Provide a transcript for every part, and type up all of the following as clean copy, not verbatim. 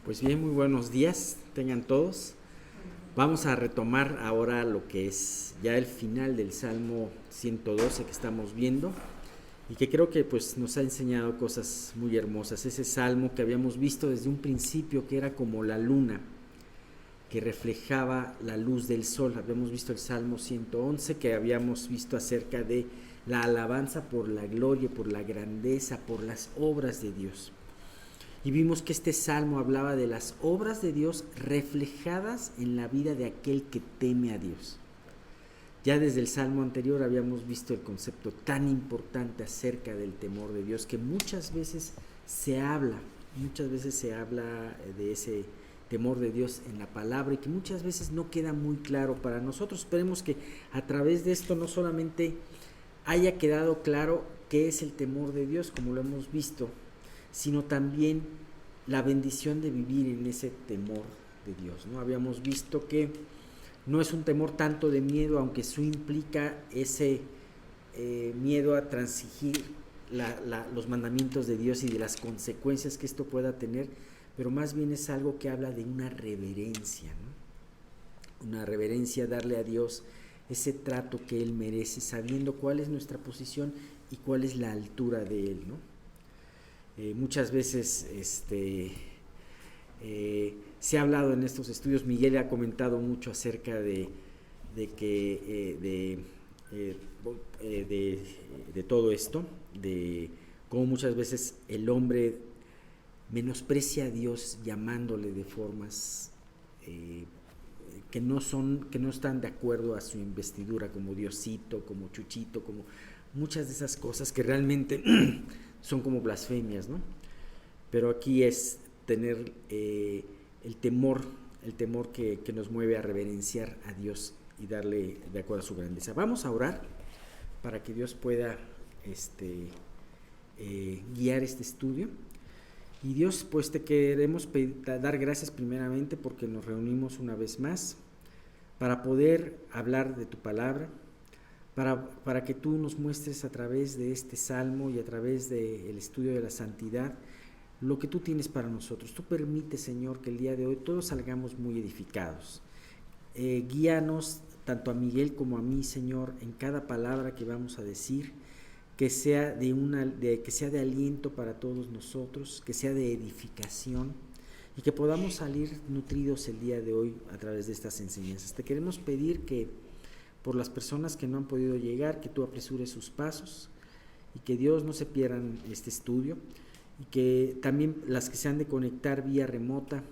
Pues bien, muy buenos días, tengan todos. Vamos a retomar ahora lo que es ya el final del Salmo 112 que estamos viendo y que creo que pues nos ha enseñado cosas muy hermosas. Ese salmo que habíamos visto desde un principio, que era como la luna que reflejaba la luz del sol. Habíamos visto el Salmo 111, que habíamos visto acerca de la alabanza por la gloria, por la grandeza, por las obras de Dios. Y vimos que este salmo hablaba de las obras de Dios reflejadas en la vida de aquel que teme a Dios. Ya desde el salmo anterior habíamos visto el concepto tan importante acerca del temor de Dios, que muchas veces se habla de ese temor de Dios en la palabra y que muchas veces no queda muy claro para nosotros. Esperemos que a través de esto no solamente haya quedado claro qué es el temor de Dios, como lo hemos visto, sino también la bendición de vivir en ese temor de Dios, ¿no? Habíamos visto que no es un temor tanto de miedo, aunque eso implica ese miedo a transigir los mandamientos de Dios y de las consecuencias que esto pueda tener, pero más bien es algo que habla de una reverencia, ¿no? Una reverencia, darle a Dios ese trato que Él merece, sabiendo cuál es nuestra posición y cuál es la altura de Él, ¿no? Muchas veces se ha hablado en estos estudios, Miguel ha comentado mucho acerca de todo esto, de cómo muchas veces el hombre menosprecia a Dios llamándole de formas que no están de acuerdo a su investidura, como Diosito, como Chuchito, como muchas de esas cosas que realmente son como blasfemias, ¿no? Pero aquí es tener el temor que nos mueve a reverenciar a Dios y darle de acuerdo a su grandeza. Vamos a orar para que Dios pueda guiar este estudio. Y Dios, pues te queremos dar gracias primeramente porque nos reunimos una vez más para poder hablar de tu palabra, para que tú nos muestres a través de este salmo y a través del estudio de la santidad lo que tú tienes para nosotros. Tú permites, Señor, que el día de hoy todos salgamos muy edificados. Guíanos tanto a Miguel como a mí, Señor, en cada palabra que vamos a decir, que sea que sea de aliento para todos nosotros, que sea de edificación y que podamos salir nutridos el día de hoy a través de estas enseñanzas. Te queremos pedir que por las personas que no han podido llegar, que tú apresures sus pasos y que Dios no se pierdan este estudio y que también las que se han de conectar vía remota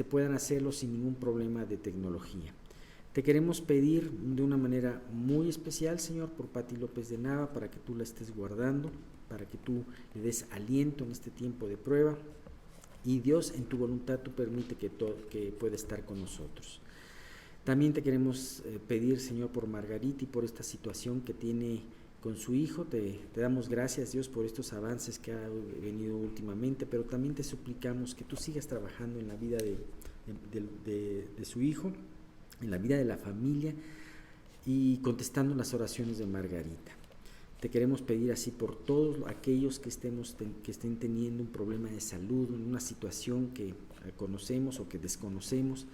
puedan hacerlo sin ningún problema de tecnología. Te queremos pedir de una manera muy especial, Señor, por Pati López de Nava, para que tú la estés guardando, para que tú le des aliento en este tiempo de prueba y Dios, en tu voluntad, tú permite que pueda estar con nosotros. También te queremos pedir, Señor, por Margarita y por esta situación que tiene con su hijo. Te damos gracias, Dios, por estos avances que ha venido últimamente, pero también te suplicamos que tú sigas trabajando en la vida de su hijo, en la vida de la familia y contestando las oraciones de Margarita. Te queremos pedir así por todos aquellos que estén teniendo un problema de salud, en una situación que conocemos o que desconocemos,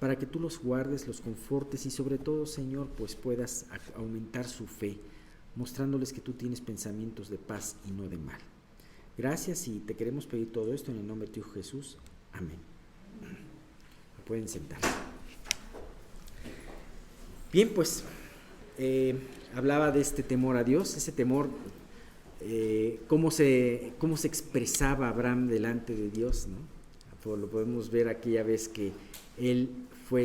para que tú los guardes, los confortes y sobre todo, Señor, pues puedas aumentar su fe, mostrándoles que tú tienes pensamientos de paz y no de mal. Gracias y te queremos pedir todo esto en el nombre de tu Hijo Jesús. Amén. Pueden sentarse. Bien, pues hablaba de este temor a Dios, ese temor, cómo se expresaba Abraham delante de Dios, ¿no? Lo podemos ver aquella vez que él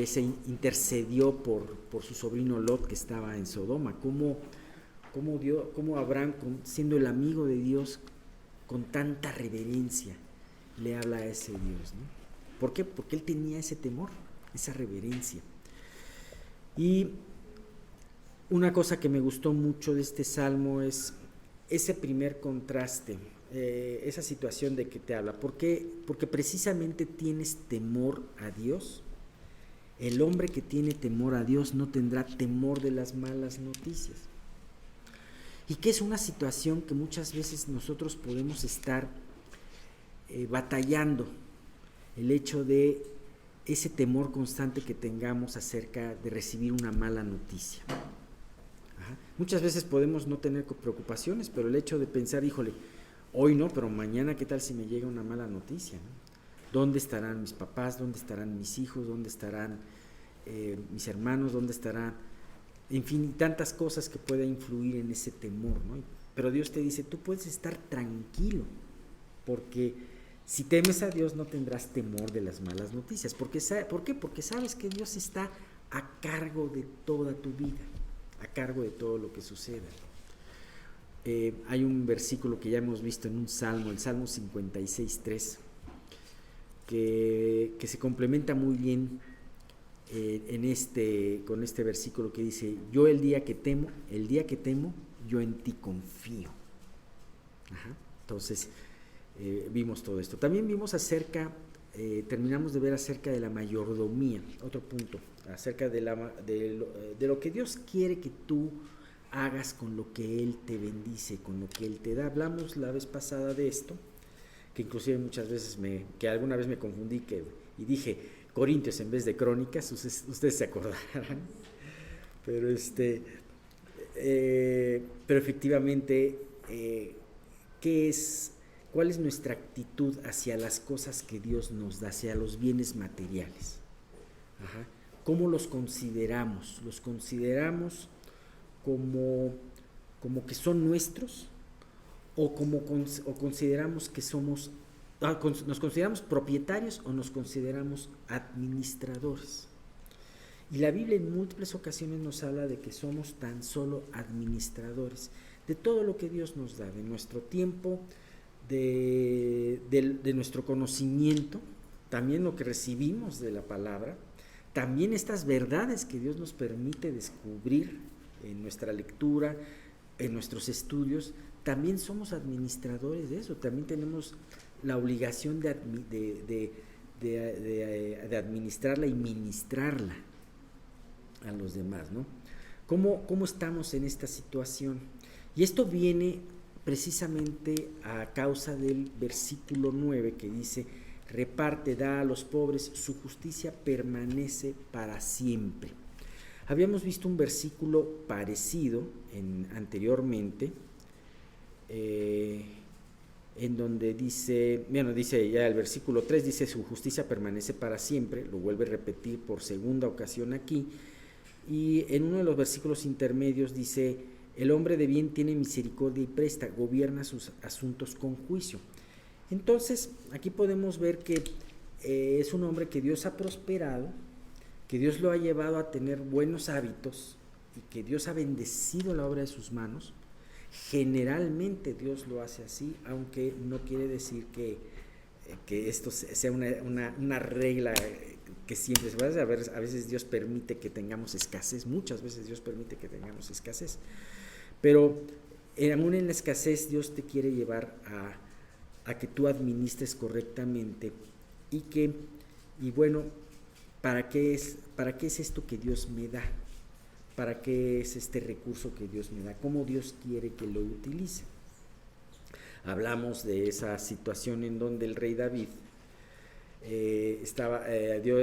se intercedió por su sobrino Lot que estaba en Sodoma, cómo Abraham, siendo el amigo de Dios, con tanta reverencia le habla a ese Dios, ¿no? ¿Por qué? Porque él tenía ese temor, esa reverencia. Y una cosa que me gustó mucho de este salmo es ese primer contraste, esa situación de que te habla. ¿Por qué? Porque precisamente tienes temor a Dios. El hombre que tiene temor a Dios no tendrá temor de las malas noticias. Y que es una situación que muchas veces nosotros podemos estar batallando el hecho de ese temor constante que tengamos acerca de recibir una mala noticia. Ajá. Muchas veces podemos no tener preocupaciones, pero el hecho de pensar, híjole, hoy no, pero mañana qué tal si me llega una mala noticia, ¿no? ¿Dónde estarán mis papás? ¿Dónde estarán mis hijos? ¿Dónde estarán mis hermanos? ¿Dónde estarán? En fin, tantas cosas que pueden influir en ese temor, ¿no? Pero Dios te dice, tú puedes estar tranquilo, porque si temes a Dios no tendrás temor de las malas noticias. ¿Por qué? Porque sabes que Dios está a cargo de toda tu vida, a cargo de todo lo que suceda. Hay un versículo que ya hemos visto en un salmo, el Salmo 56:3, que se complementa muy bien con este versículo que dice, yo el día que temo, yo en ti confío. Ajá. Entonces, vimos todo esto. También vimos terminamos de ver acerca de la mayordomía, otro punto, acerca de lo que Dios quiere que tú hagas con lo que Él te bendice, con lo que Él te da. Hablamos la vez pasada de esto, que inclusive muchas veces que alguna vez me confundí y dije Corintios en vez de Crónicas, ustedes se acordarán, pero pero efectivamente, ¿cuál es nuestra actitud hacia las cosas que Dios nos da, hacia los bienes materiales? Ajá. ¿Cómo los consideramos? ¿Los consideramos como que son nuestros? ¿O consideramos que nos consideramos propietarios o nos consideramos administradores? Y la Biblia en múltiples ocasiones nos habla de que somos tan solo administradores de todo lo que Dios nos da, de nuestro tiempo, de nuestro conocimiento, también lo que recibimos de la palabra, también estas verdades que Dios nos permite descubrir en nuestra lectura, en nuestros estudios. También somos administradores de eso, también tenemos la obligación de administrarla y ministrarla a los demás, ¿no? ¿Cómo estamos en esta situación? Y esto viene precisamente a causa del versículo 9 que dice, reparte, da a los pobres, su justicia permanece para siempre. Habíamos visto un versículo parecido anteriormente, en donde dice ya el versículo 3, dice su justicia permanece para siempre, lo vuelve a repetir por segunda ocasión aquí, y en uno de los versículos intermedios dice, el hombre de bien tiene misericordia y presta, gobierna sus asuntos con juicio. Entonces, aquí podemos ver que es un hombre que Dios ha prosperado, que Dios lo ha llevado a tener buenos hábitos y que Dios ha bendecido la obra de sus manos. Generalmente Dios lo hace así, aunque no quiere decir que esto sea una regla que siempre se va a ver. A veces Dios permite que tengamos escasez, muchas veces Dios permite que tengamos escasez, pero aún en la escasez Dios te quiere llevar a que tú administres correctamente y bueno, ¿para qué es esto que Dios me da? ¿Para qué es este recurso que Dios me da? ¿Cómo Dios quiere que lo utilice? Hablamos de esa situación en donde el rey David dio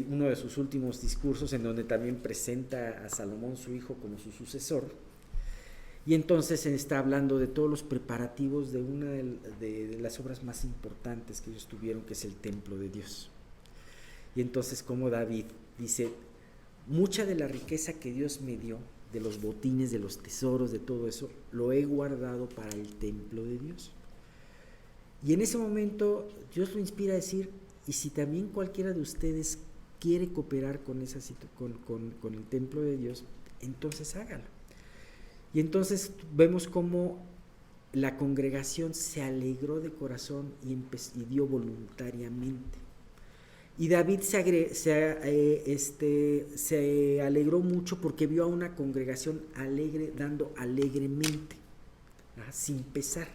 uno de sus últimos discursos, en donde también presenta a Salomón, su hijo, como su sucesor. Y entonces está hablando de todos los preparativos de una de las obras más importantes que ellos tuvieron, que es el templo de Dios. Y entonces, como David dice, mucha de la riqueza que Dios me dio, de los botines, de los tesoros, de todo eso, lo he guardado para el templo de Dios. Y en ese momento Dios lo inspira a decir, y si también cualquiera de ustedes quiere cooperar con el templo de Dios, entonces hágalo. Y entonces vemos cómo la congregación se alegró de corazón y dio voluntariamente. Y David se alegró mucho porque vio a una congregación alegre, dando alegremente, sin pesar.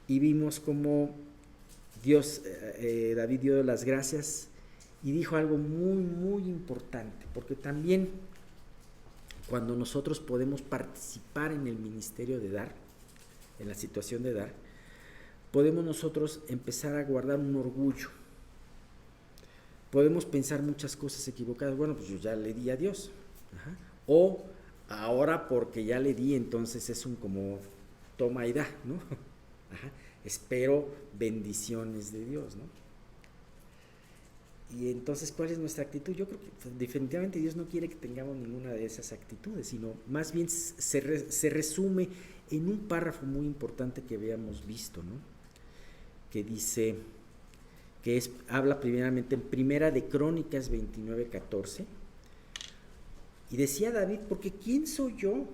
Y vimos cómo David dio las gracias y dijo algo muy, muy importante, porque también cuando nosotros podemos participar en el ministerio de dar, en la situación de dar, podemos nosotros empezar a guardar un orgullo. Podemos pensar muchas cosas equivocadas. Bueno, pues yo ya le di a Dios. Ajá. O ahora porque ya le di, entonces es un como toma y da, ¿no? Ajá. Espero bendiciones de Dios, ¿no? Y entonces, ¿cuál es nuestra actitud? Yo creo que definitivamente Dios no quiere que tengamos ninguna de esas actitudes, sino más bien se resume en un párrafo muy importante que habíamos visto, ¿no? Que dice, habla primeramente en Primera de Crónicas 29:14, y decía David, porque ¿quién soy yo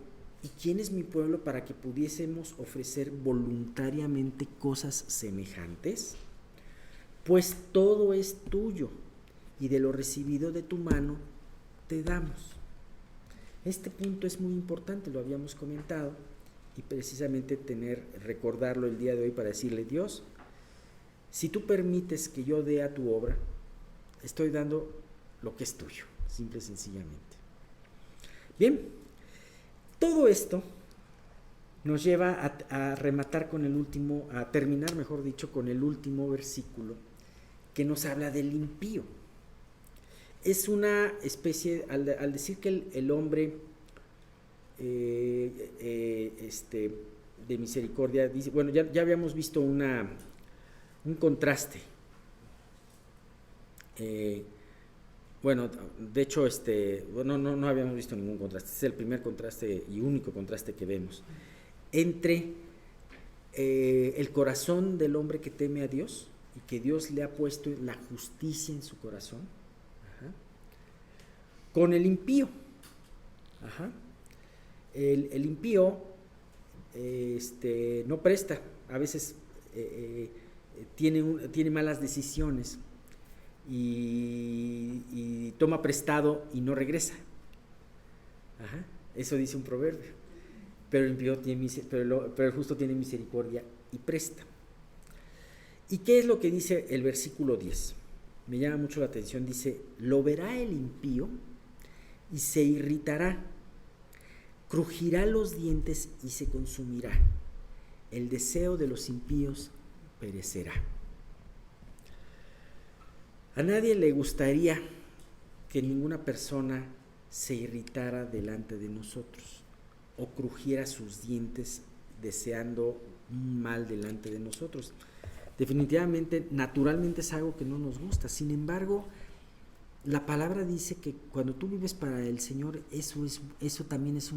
y quién es mi pueblo para que pudiésemos ofrecer voluntariamente cosas semejantes? Pues todo es tuyo, y de lo recibido de tu mano te damos. Este punto es muy importante, lo habíamos comentado, y precisamente recordarlo el día de hoy para decirle, Dios, si tú permites que yo dé a tu obra, estoy dando lo que es tuyo, simple y sencillamente. Bien, todo esto nos lleva a rematar con a terminar, mejor dicho, con el último versículo que nos habla del impío. Es una especie, al decir que el hombre de misericordia, dice, bueno, ya habíamos visto un contraste. Bueno, de hecho, no habíamos visto ningún contraste. Este es el primer contraste y único contraste que vemos entre el corazón del hombre que teme a Dios y que Dios le ha puesto la justicia en su corazón, ajá, con el impío. Ajá. El impío no presta, a veces tiene malas decisiones y toma prestado y no regresa. Ajá. Eso dice un proverbio. Pero el impío pero el justo tiene misericordia y presta. ¿Y qué es lo que dice el versículo 10? Me llama mucho la atención, dice, lo verá el impío y se irritará, crujirá los dientes y se consumirá. El deseo de los impíos perecerá. A nadie le gustaría que ninguna persona se irritara delante de nosotros o crujiera sus dientes deseando un mal delante de nosotros. Definitivamente, naturalmente es algo que no nos gusta. Sin embargo, la palabra dice que cuando tú vives para el Señor, eso también es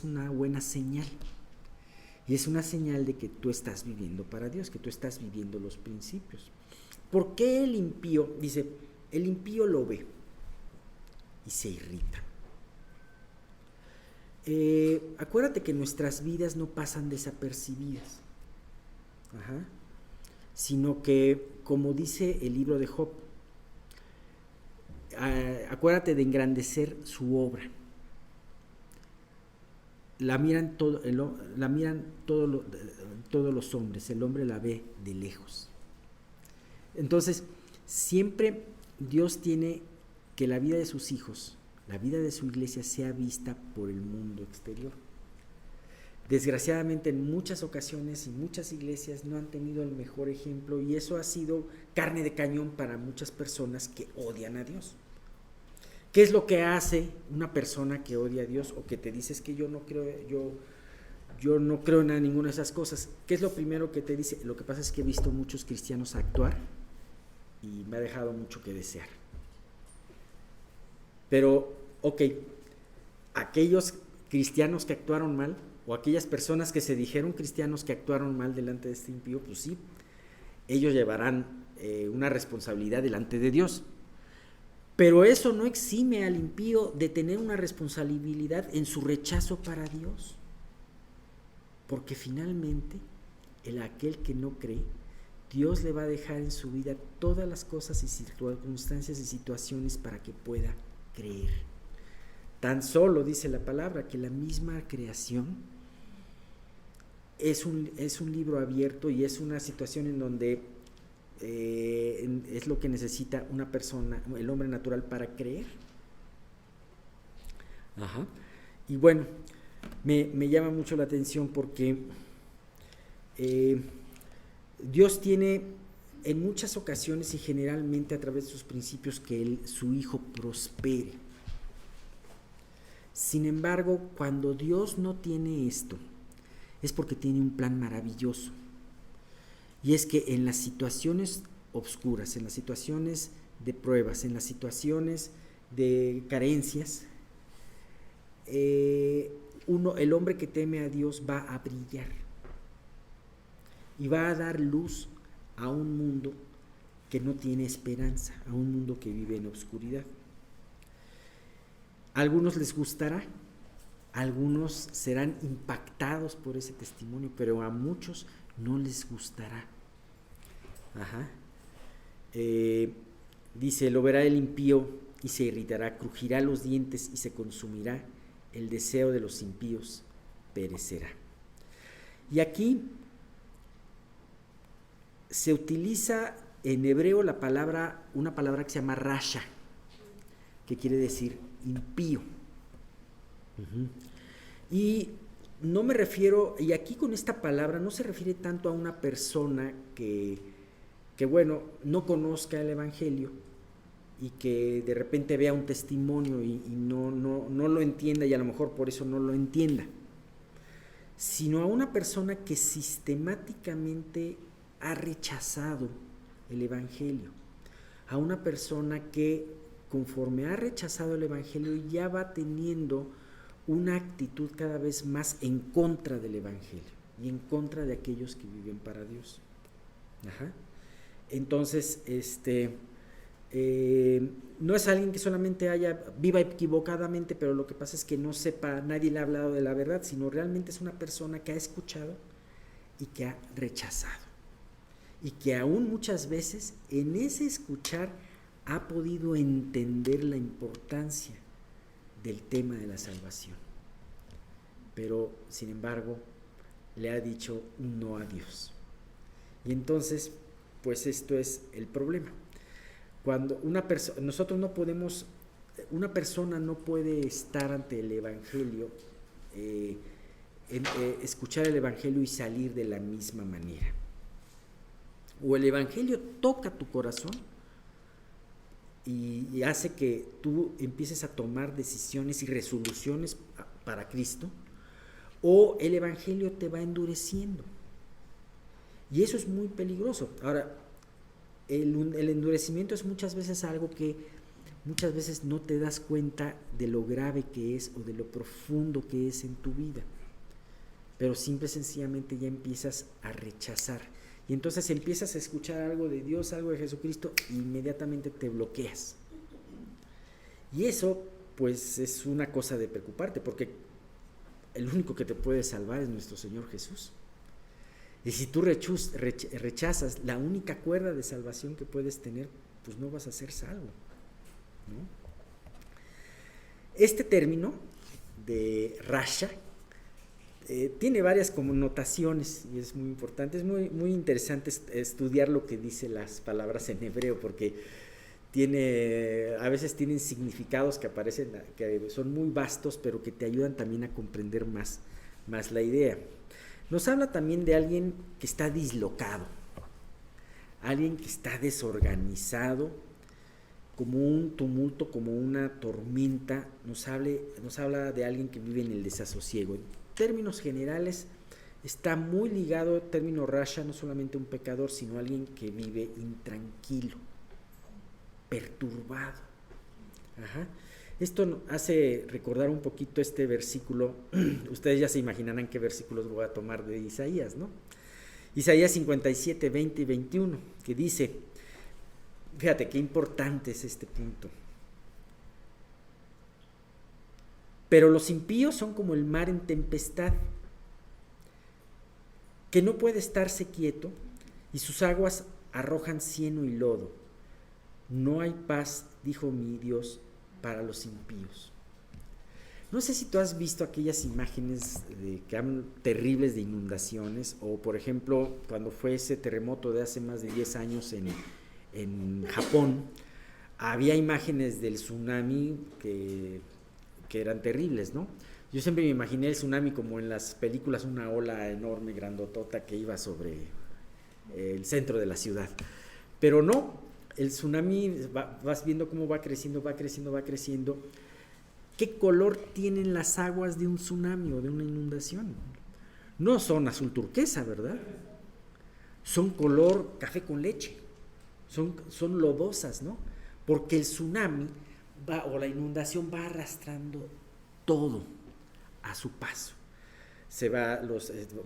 una buena señal. Y es una señal de que tú estás viviendo para Dios, que tú estás viviendo los principios. ¿Por qué el impío? Dice, el impío lo ve y se irrita. Acuérdate que nuestras vidas no pasan desapercibidas. Ajá. Sino que, como dice el libro de Job, acuérdate de engrandecer su obra. La miran todos los hombres, el hombre la ve de lejos. Entonces, siempre Dios tiene que la vida de sus hijos, la vida de su iglesia sea vista por el mundo exterior. Desgraciadamente, en muchas ocasiones y muchas iglesias no han tenido el mejor ejemplo, y eso ha sido carne de cañón para muchas personas que odian a Dios. ¿Qué es lo que hace una persona que odia a Dios o que te dices que yo no creo en ninguna de esas cosas? ¿Qué es lo primero que te dice? Lo que pasa es que he visto muchos cristianos actuar y me ha dejado mucho que desear. Pero, aquellos cristianos que actuaron mal, o aquellas personas que se dijeron cristianos que actuaron mal delante de este impío, pues sí, ellos llevarán una responsabilidad delante de Dios. Pero eso no exime al impío de tener una responsabilidad en su rechazo para Dios. Porque finalmente, aquel que no cree, Dios le va a dejar en su vida todas las cosas y circunstancias y situaciones para que pueda creer. Tan solo dice la palabra que la misma creación es un libro abierto y es una situación en donde es lo que necesita una persona, el hombre natural, para creer. Ajá. Y bueno, me llama mucho la atención porque Dios tiene en muchas ocasiones y generalmente a través de sus principios que su hijo prospere. Sin embargo, cuando Dios no tiene esto, es porque tiene un plan maravilloso. Y es que en las situaciones obscuras, en las situaciones de pruebas, en las situaciones de carencias, el hombre que teme a Dios va a brillar y va a dar luz a un mundo que no tiene esperanza, a un mundo que vive en obscuridad. A algunos les gustará, algunos serán impactados por ese testimonio, pero a muchos no les gustará. Dice, lo verá el impío y se irritará, crujirá los dientes y se consumirá, el deseo de los impíos perecerá. Y aquí se utiliza en hebreo una palabra que se llama rasha, que quiere decir impío. Y no me refiero, y aquí con esta palabra no se refiere tanto a una persona que bueno, no conozca el Evangelio y que de repente vea un testimonio y no lo entienda, y a lo mejor por eso no lo entienda, sino a una persona que sistemáticamente ha rechazado el Evangelio, a una persona que conforme ha rechazado el Evangelio ya va teniendo una actitud cada vez más en contra del Evangelio y en contra de aquellos que viven para Dios. Entonces, no es alguien que solamente viva equivocadamente, pero lo que pasa es que no sepa, nadie le ha hablado de la verdad, sino realmente es una persona que ha escuchado y que ha rechazado. Y que aún muchas veces en ese escuchar ha podido entender la importancia del tema de la salvación. Pero, sin embargo, le ha dicho un no a Dios. Y entonces, pues esto es el problema. Cuando una persona no puede estar ante el Evangelio, escuchar el Evangelio y salir de la misma manera. O el Evangelio toca tu corazón y hace que tú empieces a tomar decisiones y resoluciones para Cristo, o el Evangelio te va endureciendo. Y eso es muy peligroso. Ahora, el endurecimiento es muchas veces algo que muchas veces no te das cuenta de lo grave que es o de lo profundo que es en tu vida, pero simple y sencillamente ya empiezas a rechazar. Y entonces empiezas a escuchar algo de Dios, algo de Jesucristo, e inmediatamente te bloqueas. Y eso, pues, es una cosa de preocuparte, porque el único que te puede salvar es nuestro Señor Jesús. Y si tú rechazas la única cuerda de salvación que puedes tener, pues no vas a ser salvo, ¿no? Este término de rasha tiene varias connotaciones y es muy importante, es muy interesante estudiar lo que dice las palabras en hebreo, porque a veces tienen significados que son muy vastos, pero que te ayudan también a comprender más la idea. Nos habla también de alguien que está dislocado, alguien que está desorganizado, como un tumulto, como una tormenta. Nos habla de alguien que vive en el desasosiego. En términos generales, está muy ligado el término rasha, no solamente un pecador, sino alguien que vive intranquilo, perturbado. Esto hace recordar un poquito este versículo. Ustedes ya se imaginarán qué versículos voy a tomar de Isaías, ¿no? Isaías 57, 20 y 21, que dice, fíjate qué importante es este punto. Pero los impíos son como el mar en tempestad, que no puede estarse quieto, y sus aguas arrojan cieno y lodo. No hay paz, dijo mi Dios, para los impíos. No sé si tú has visto aquellas imágenes terribles de inundaciones, o por ejemplo, cuando fue ese terremoto de hace más de 10 años en Japón, había imágenes del tsunami que eran terribles, ¿no? Yo siempre me imaginé el tsunami como en las películas, una ola enorme, grandotota, que iba sobre el centro de la ciudad. Pero no, el tsunami, vas viendo cómo va creciendo, va creciendo, va creciendo. ¿Qué color tienen las aguas de un tsunami o de una inundación? No son azul turquesa, ¿verdad? Son color café con leche, son lodosas, ¿no? Porque el tsunami o la inundación va arrastrando todo a su paso.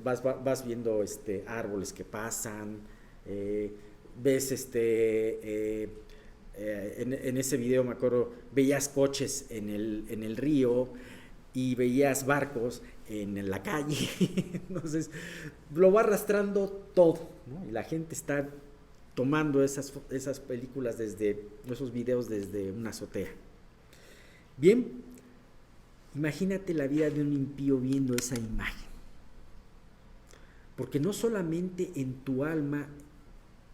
Vas viendo árboles que pasan, ves en ese video me acuerdo, veías coches en el río y veías barcos en la calle. Entonces lo va arrastrando todo, ¿no? Y la gente está tomando esas películas esos videos desde una azotea. Bien, imagínate la vida de un impío viendo esa imagen, porque no solamente en tu alma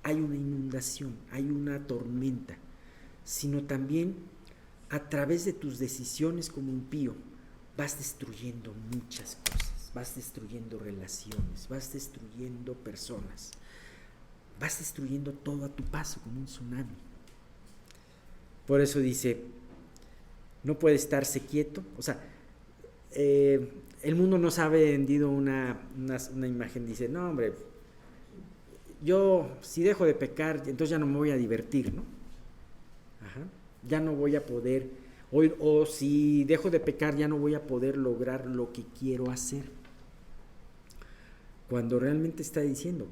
hay una inundación, hay una tormenta, sino también a través de tus decisiones como impío vas destruyendo muchas cosas, vas destruyendo relaciones, vas destruyendo personas, vas destruyendo todo a tu paso como un tsunami. Por eso dice, no puede estarse quieto. O sea, el mundo nos ha vendido una imagen, dice, no hombre, yo si dejo de pecar, entonces ya no me voy a divertir, ¿no? Ajá. Ya no voy a poder, o si dejo de pecar ya no voy a poder lograr lo que quiero hacer. Cuando realmente está diciendo,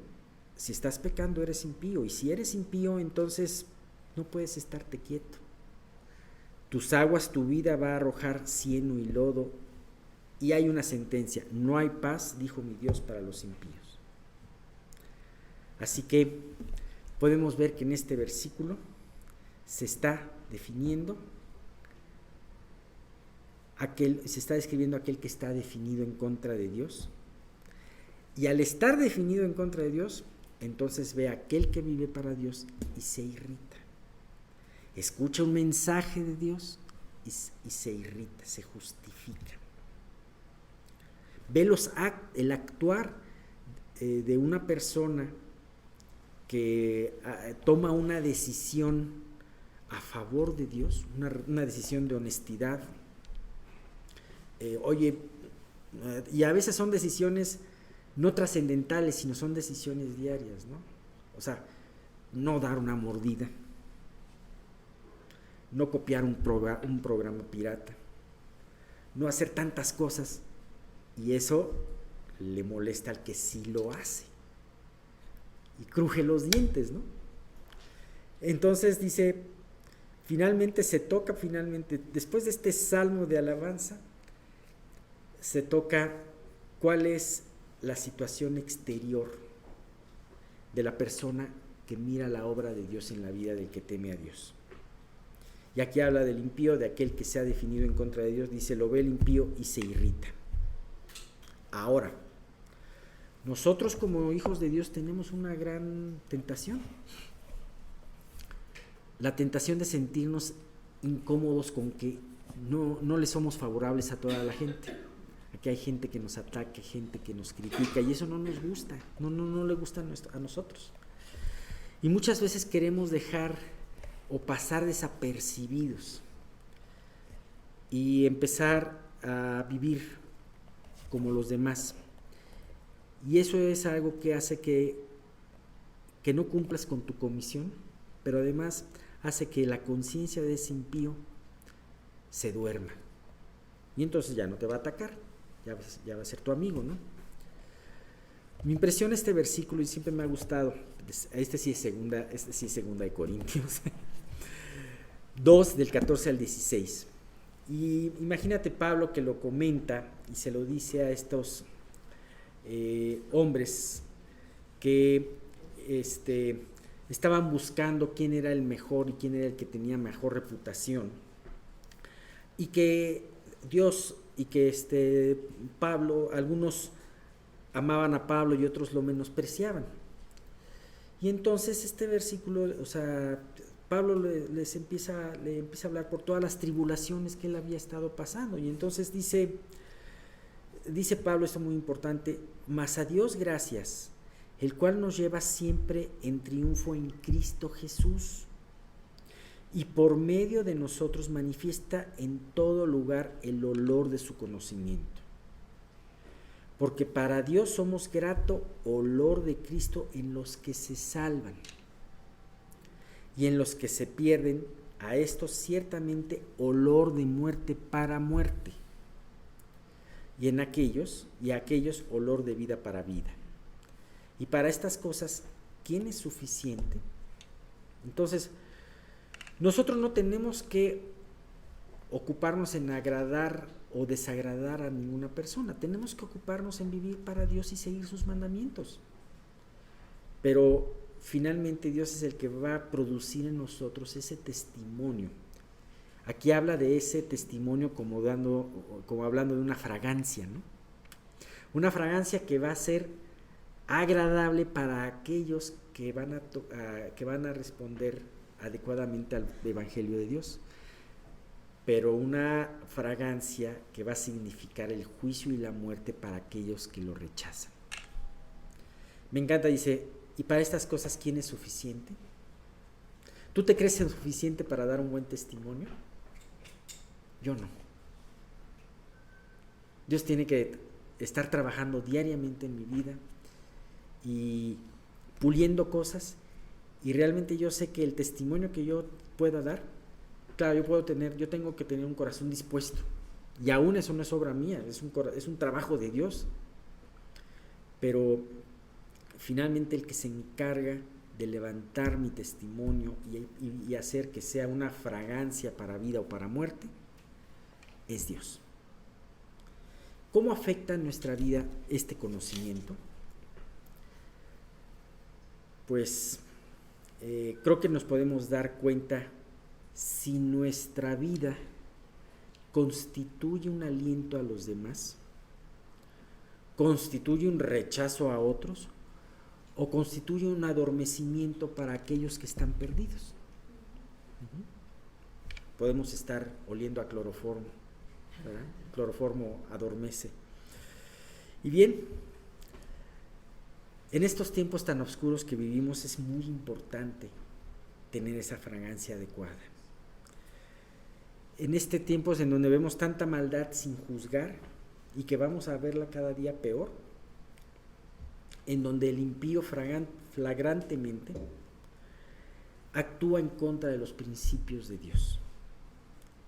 si estás pecando eres impío, y si eres impío entonces no puedes estarte quieto. Tus aguas, tu vida va a arrojar cieno y lodo, y hay una sentencia, no hay paz, dijo mi Dios, para los impíos. Así que podemos ver que en este versículo se está definiendo se está describiendo aquel que está definido en contra de Dios, y al estar definido en contra de Dios, entonces ve a aquel que vive para Dios y se irrita. Escucha un mensaje de Dios y se irrita, se justifica. Ve el actuar de una persona que toma una decisión a favor de Dios, una decisión de honestidad. Y a veces son decisiones no trascendentales, sino son decisiones diarias, ¿no? O sea, no dar una mordida, no copiar un programa pirata, no hacer tantas cosas, y eso le molesta al que sí lo hace y cruje los dientes, ¿no? Entonces dice, finalmente después de este salmo de alabanza, se toca cuál es la situación exterior de la persona que mira la obra de Dios en la vida del que teme a Dios. Y aquí habla del impío, de aquel que se ha definido en contra de Dios. Dice, lo ve el impío y se irrita. Ahora, nosotros como hijos de Dios tenemos una gran tentación. La tentación de sentirnos incómodos con que no le somos favorables a toda la gente. Aquí hay gente que nos ataca, gente que nos critica, y eso no nos gusta, no le gusta a nosotros. Y muchas veces queremos dejar o pasar desapercibidos y empezar a vivir como los demás. Y eso es algo que hace que no cumplas con tu comisión, pero además hace que la conciencia de ese impío se duerma. Y entonces ya no te va a atacar, ya va a ser tu amigo, ¿no? Me impresiona este versículo y siempre me ha gustado. Este sí es segunda de Corintios 2, del 14 al 16. Y imagínate Pablo que lo comenta y se lo dice a estos hombres que estaban buscando quién era el mejor y quién era el que tenía mejor reputación, y que Dios y que Pablo, algunos amaban a Pablo y otros lo menospreciaban. Y entonces este versículo, o sea, Pablo le empieza a hablar por todas las tribulaciones que él había estado pasando, y entonces dice Pablo, esto muy importante, mas a Dios gracias, el cual nos lleva siempre en triunfo en Cristo Jesús, y por medio de nosotros manifiesta en todo lugar el olor de su conocimiento. Porque para Dios somos grato olor de Cristo en los que se salvan, y en los que se pierden, a estos ciertamente olor de muerte para muerte, y a aquellos olor de vida para vida. Y para estas cosas, ¿quién es suficiente? Entonces, nosotros no tenemos que ocuparnos en agradar o desagradar a ninguna persona. Tenemos que ocuparnos en vivir para Dios y seguir sus mandamientos. Pero finalmente Dios es el que va a producir en nosotros ese testimonio. Aquí habla de ese testimonio como hablando de una fragancia, ¿no? Una fragancia que va a ser agradable para aquellos que van a responder adecuadamente al Evangelio de Dios, pero una fragancia que va a significar el juicio y la muerte para aquellos que lo rechazan. Me encanta, dice, ¿y para estas cosas quién es suficiente? ¿Tú te crees suficiente para dar un buen testimonio? Yo no. Dios tiene que estar trabajando diariamente en mi vida y puliendo cosas, y realmente yo sé que el testimonio que yo pueda dar, claro, yo tengo que tener un corazón dispuesto, y aún eso no es obra mía, es un trabajo de Dios, pero finalmente el que se encarga de levantar mi testimonio y hacer que sea una fragancia para vida o para muerte es Dios. ¿Cómo afecta en nuestra vida este conocimiento? Pues creo que nos podemos dar cuenta si nuestra vida constituye un aliento a los demás, constituye un rechazo a otros, o constituye un adormecimiento para aquellos que están perdidos. Podemos estar oliendo a cloroformo, ¿verdad? Cloroformo adormece. Y bien, en estos tiempos tan oscuros que vivimos es muy importante tener esa fragancia adecuada. En este tiempo en donde vemos tanta maldad sin juzgar y que vamos a verla cada día peor, en donde el impío flagrantemente actúa en contra de los principios de Dios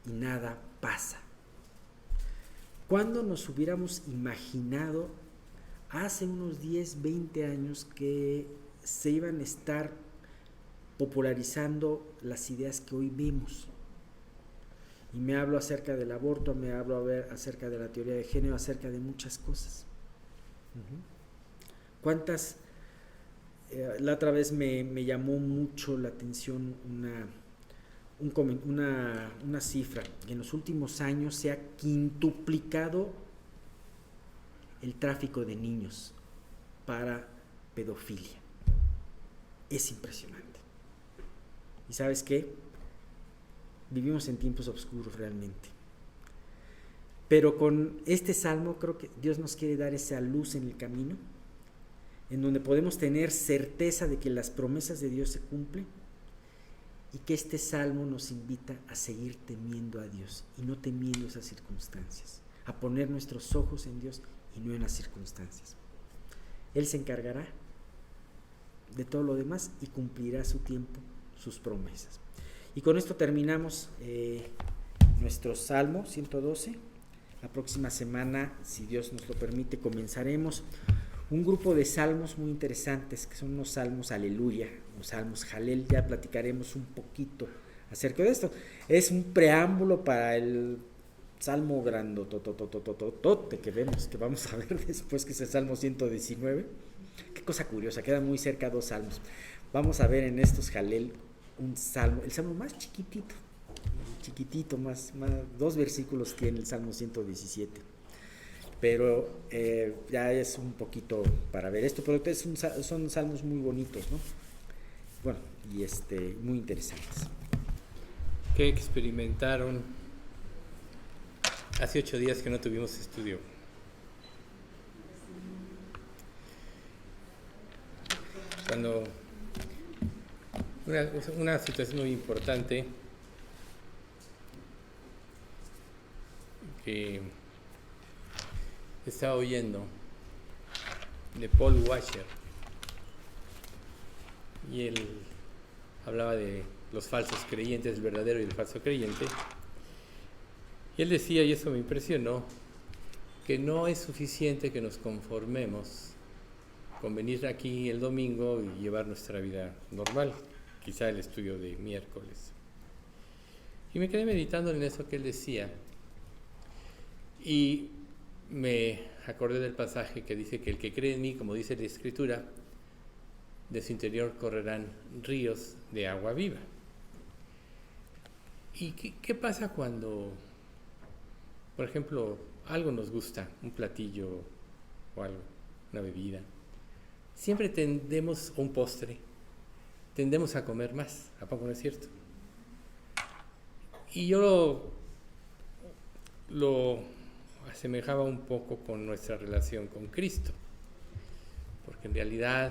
y nada pasa. ¿Cuándo nos hubiéramos imaginado hace unos 10, 20 años que se iban a estar popularizando las ideas que hoy vemos? Y me hablo acerca del aborto, me hablo acerca de la teoría de género, acerca de muchas cosas. ¿Cuántas? La otra vez me llamó mucho la atención una cifra, que en los últimos años se ha quintuplicado el tráfico de niños para pedofilia. Es impresionante. ¿Y sabes qué? Vivimos en tiempos oscuros realmente. Pero con este salmo creo que Dios nos quiere dar esa luz en el camino, en donde podemos tener certeza de que las promesas de Dios se cumplen, y que este salmo nos invita a seguir temiendo a Dios y no temiendo esas circunstancias, a poner nuestros ojos en Dios y no en las circunstancias. Él se encargará de todo lo demás y cumplirá a su tiempo sus promesas. Y con esto terminamos nuestro Salmo 112. La próxima semana, si Dios nos lo permite, comenzaremos un grupo de salmos muy interesantes, que son unos salmos aleluya, o salmos jalel. Ya platicaremos un poquito acerca de esto. Es un preámbulo para el salmo grandotototototote que vamos a ver después, que es el Salmo 119. Qué cosa curiosa, quedan muy cerca dos salmos. Vamos a ver en estos jalel un salmo, el salmo más chiquitito, más 2 versículos tiene el Salmo 117. Pero ya es un poquito para ver esto, pero son salmos muy bonitos, ¿no? Bueno, y muy interesantes. ¿Qué experimentaron? Hace 8 días que no tuvimos estudio. cuando una situación muy importante que estaba oyendo de Paul Washer, y él hablaba de los falsos creyentes, el verdadero y el falso creyente, y él decía, y eso me impresionó, que no es suficiente que nos conformemos con venir aquí el domingo y llevar nuestra vida normal, quizá el estudio de miércoles. Y me quedé meditando en eso que él decía, y me acordé del pasaje que dice que el que cree en mí, como dice la Escritura, de su interior correrán ríos de agua viva. ¿Y qué pasa cuando, por ejemplo, algo nos gusta, un platillo o algo, una bebida? Siempre tendemos, o un postre, tendemos a comer más, ¿a poco no es cierto? Y yo lo asemejaba un poco con nuestra relación con Cristo, porque en realidad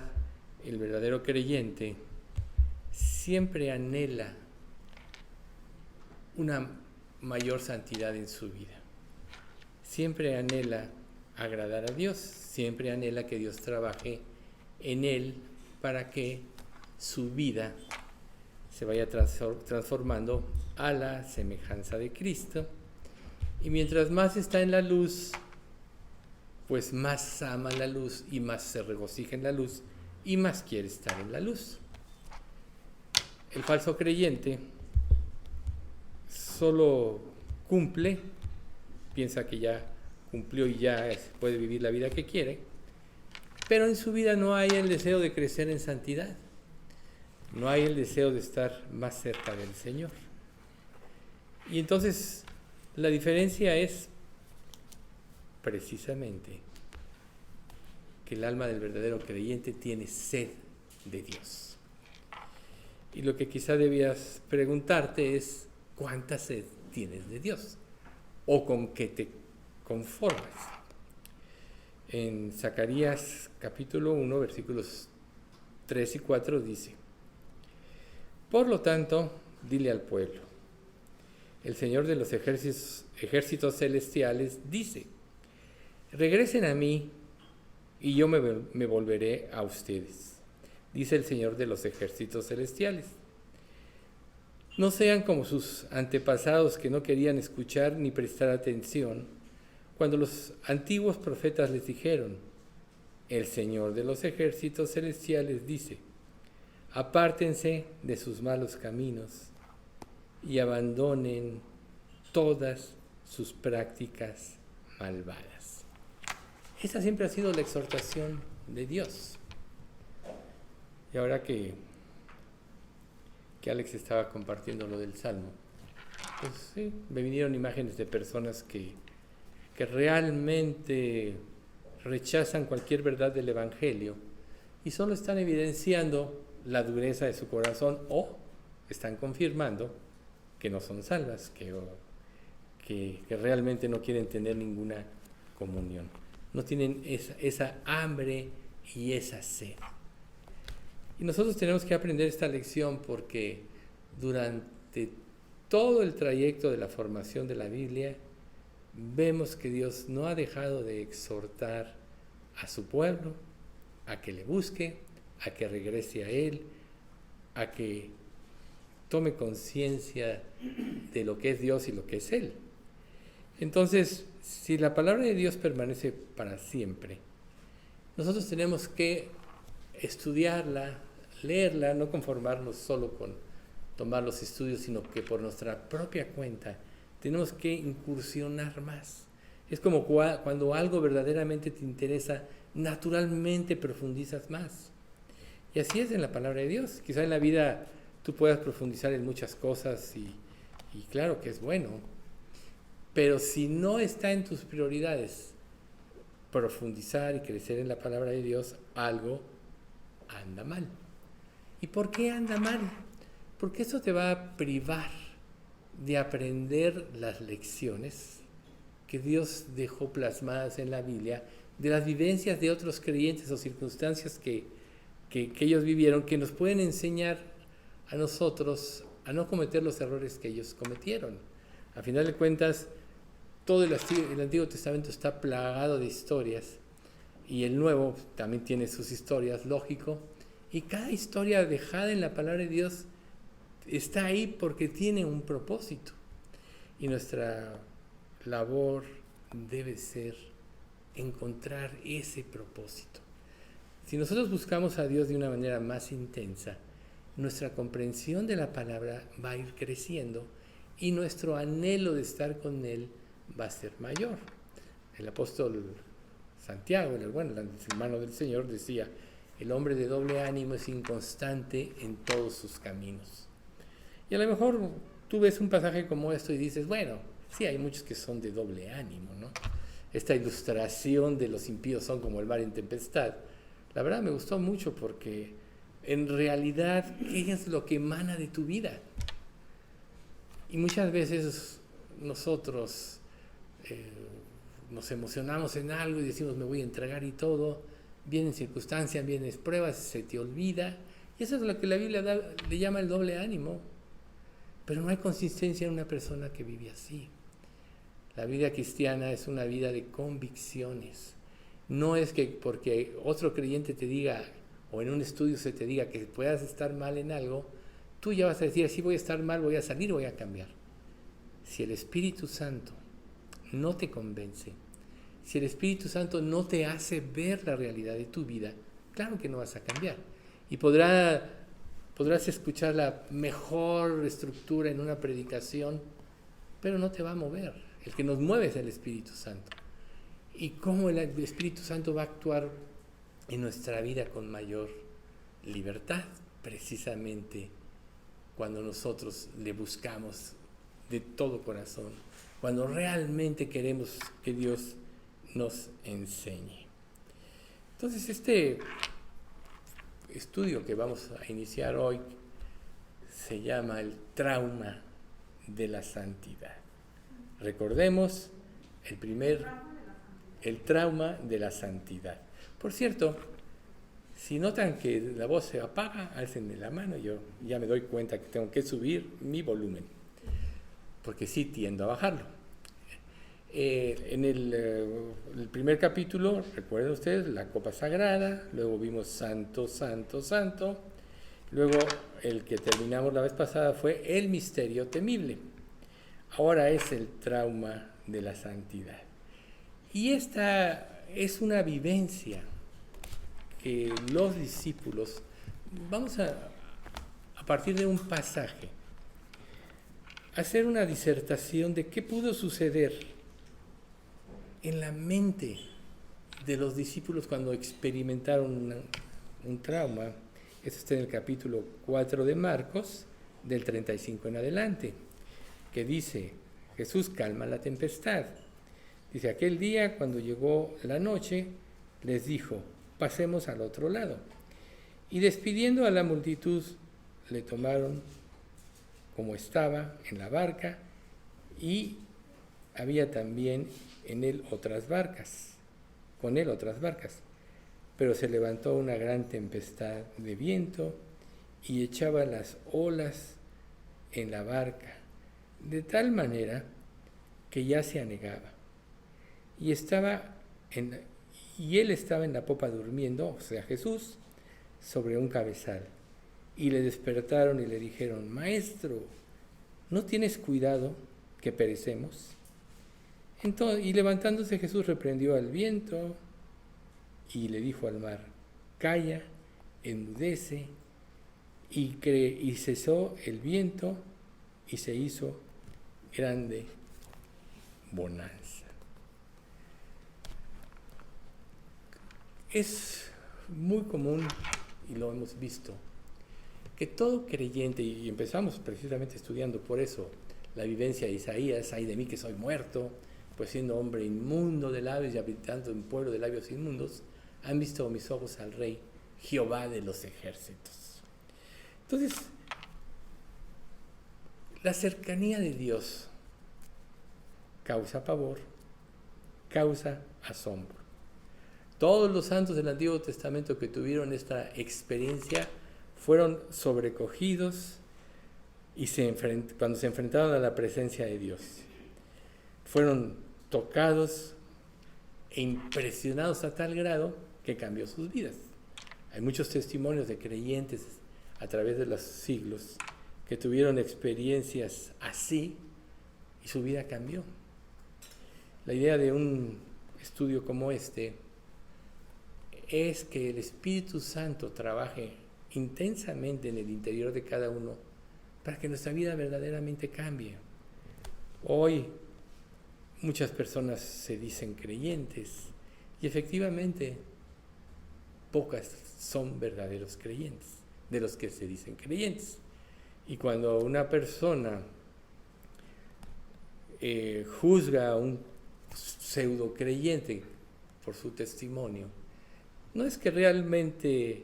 el verdadero creyente siempre anhela una mayor santidad en su vida, siempre anhela agradar a Dios, siempre anhela que Dios trabaje en él para que su vida se vaya transformando a la semejanza de Cristo. Y mientras más está en la luz, pues más ama la luz y más se regocija en la luz y más quiere estar en la luz. El falso creyente solo cumple, piensa que ya cumplió y ya puede vivir la vida que quiere, pero en su vida no hay el deseo de crecer en santidad, no hay el deseo de estar más cerca del Señor. Y entonces la diferencia es precisamente que el alma del verdadero creyente tiene sed de Dios. Y lo que quizá debías preguntarte es, ¿cuánta sed tienes de Dios? ¿O con qué te conformas? En Zacarías capítulo 1, versículos 3 y 4 dice: por lo tanto, dile al pueblo, el Señor de los ejércitos celestiales dice, regresen a mí y yo me volveré a ustedes, dice el Señor de los ejércitos celestiales. No sean como sus antepasados que no querían escuchar ni prestar atención cuando los antiguos profetas les dijeron, el Señor de los ejércitos celestiales dice, apártense de sus malos caminos y abandonen todas sus prácticas malvadas. Esa siempre ha sido la exhortación de Dios. Y ahora que Alex estaba compartiendo lo del Salmo, pues sí, me vinieron imágenes de personas que realmente rechazan cualquier verdad del Evangelio y solo están evidenciando la dureza de su corazón o están confirmando que no son salvas, que realmente no quieren tener ninguna comunión. No tienen esa hambre y esa sed. Y nosotros tenemos que aprender esta lección porque durante todo el trayecto de la formación de la Biblia vemos que Dios no ha dejado de exhortar a su pueblo a que le busque, a que regrese a Él, a que tome conciencia de lo que es Dios y lo que es Él. Entonces, si la palabra de Dios permanece para siempre, nosotros tenemos que estudiarla, leerla, no conformarnos solo con tomar los estudios, sino que por nuestra propia cuenta tenemos que incursionar más. Es como cuando algo verdaderamente te interesa, naturalmente profundizas más. Y así es en la palabra de Dios. Quizá en la vida tú puedas profundizar en muchas cosas y claro que es bueno, pero si no está en tus prioridades profundizar y crecer en la palabra de Dios, algo anda mal. ¿Y por qué anda mal? Porque eso te va a privar de aprender las lecciones que Dios dejó plasmadas en la Biblia, de las vivencias de otros creyentes o circunstancias que que ellos vivieron, que nos pueden enseñar a nosotros a no cometer los errores que ellos cometieron. A final de cuentas, todo el Antiguo Testamento está plagado de historias, y el Nuevo también tiene sus historias, lógico, y cada historia dejada en la palabra de Dios está ahí porque tiene un propósito. Y nuestra labor debe ser encontrar ese propósito. Si nosotros buscamos a Dios de una manera más intensa, nuestra comprensión de la palabra va a ir creciendo y nuestro anhelo de estar con Él va a ser mayor. El apóstol Santiago, el hermano del Señor, decía: el hombre de doble ánimo es inconstante en todos sus caminos. Y a lo mejor tú ves un pasaje como esto y dices, bueno, sí, hay muchos que son de doble ánimo, ¿no? Esta ilustración de los impíos son como el mar en tempestad, la verdad me gustó mucho, porque en realidad, ¿qué es lo que emana de tu vida? Y muchas veces nosotros nos emocionamos en algo y decimos, me voy a entregar y todo, vienen circunstancias, vienen pruebas, se te olvida, y eso es lo que la Biblia le llama el doble ánimo. Pero no hay consistencia en una persona que vive así. La vida cristiana es una vida de convicciones. No es que porque otro creyente te diga, o en un estudio se te diga que puedas estar mal en algo, tú ya vas a decir, sí, voy a estar mal, voy a salir, voy a cambiar. Si el Espíritu Santo no te convence, si el Espíritu Santo no te hace ver la realidad de tu vida, claro que no vas a cambiar. Y podrás escuchar la mejor estructura en una predicación, pero no te va a mover. El que nos mueve es el Espíritu Santo. Y cómo el Espíritu Santo va a actuar en nuestra vida con mayor libertad, precisamente cuando nosotros le buscamos de todo corazón, cuando realmente queremos que Dios nos enseñe. Entonces, este estudio que vamos a iniciar hoy se llama el trauma de la santidad. Recordemos el trauma de la santidad. Por cierto, si notan que la voz se apaga, álcenme la mano, yo ya me doy cuenta que tengo que subir mi volumen, porque sí tiendo a bajarlo. En el primer capítulo, recuerden ustedes, la copa sagrada, luego vimos santo, santo, santo, luego el que terminamos la vez pasada fue el misterio temible. Ahora es el trauma de la santidad. Y esta es una vivencia que los discípulos, vamos a partir de un pasaje, hacer una disertación de qué pudo suceder en la mente de los discípulos cuando experimentaron un trauma. Esto está en el capítulo 4 de Marcos, del 35 en adelante, que dice: Jesús calma la tempestad. Dice: aquel día, cuando llegó la noche, les dijo, pasemos al otro lado. Y despidiendo a la multitud, le tomaron como estaba en la barca, y había también en él otras barcas, con él otras barcas. Pero se levantó una gran tempestad de viento y echaba las olas en la barca, de tal manera que ya se anegaba. Y él estaba en la popa durmiendo, o sea, Jesús, sobre un cabezal. Y le despertaron y le dijeron: Maestro, ¿no tienes cuidado que perecemos? Entonces, y levantándose Jesús reprendió al viento y le dijo al mar: Calla, enmudece. Y cesó el viento y se hizo grande bonanza. Es muy común, y lo hemos visto, que todo creyente, y empezamos precisamente estudiando por eso la vivencia de Isaías: ay de mí que soy muerto, pues siendo hombre inmundo de labios y habitando en pueblo de labios inmundos, han visto mis ojos al Rey, Jehová de los ejércitos. Entonces, la cercanía de Dios causa pavor, causa asombro. Todos los santos del Antiguo Testamento que tuvieron esta experiencia fueron sobrecogidos y cuando se enfrentaron a la presencia de Dios. Fueron tocados e impresionados a tal grado que cambió sus vidas. Hay muchos testimonios de creyentes a través de los siglos que tuvieron experiencias así y su vida cambió. La idea de un estudio como este es que el Espíritu Santo trabaje intensamente en el interior de cada uno para que nuestra vida verdaderamente cambie. Hoy muchas personas se dicen creyentes y efectivamente pocas son verdaderos creyentes de los que se dicen creyentes. Y cuando una persona juzga a un pseudo creyente por su testimonio, no es que realmente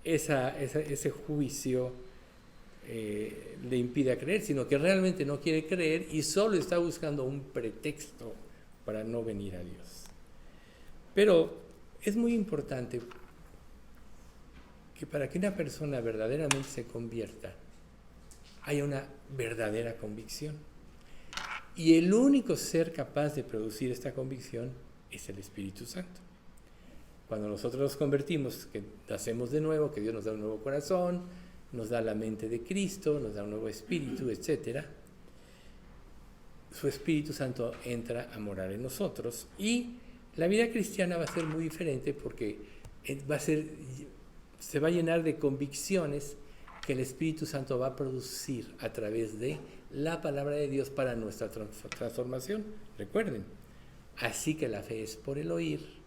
ese juicio le impida creer, sino que realmente no quiere creer y solo está buscando un pretexto para no venir a Dios. Pero es muy importante que para que una persona verdaderamente se convierta, haya una verdadera convicción. Y el único ser capaz de producir esta convicción es el Espíritu Santo. Cuando nosotros nos convertimos, que nacemos de nuevo, que Dios nos da un nuevo corazón, nos da la mente de Cristo, nos da un nuevo espíritu, etc., su Espíritu Santo entra a morar en nosotros y la vida cristiana va a ser muy diferente porque se va a llenar de convicciones que el Espíritu Santo va a producir a través de la palabra de Dios para nuestra transformación. Recuerden, así que la fe es por el oír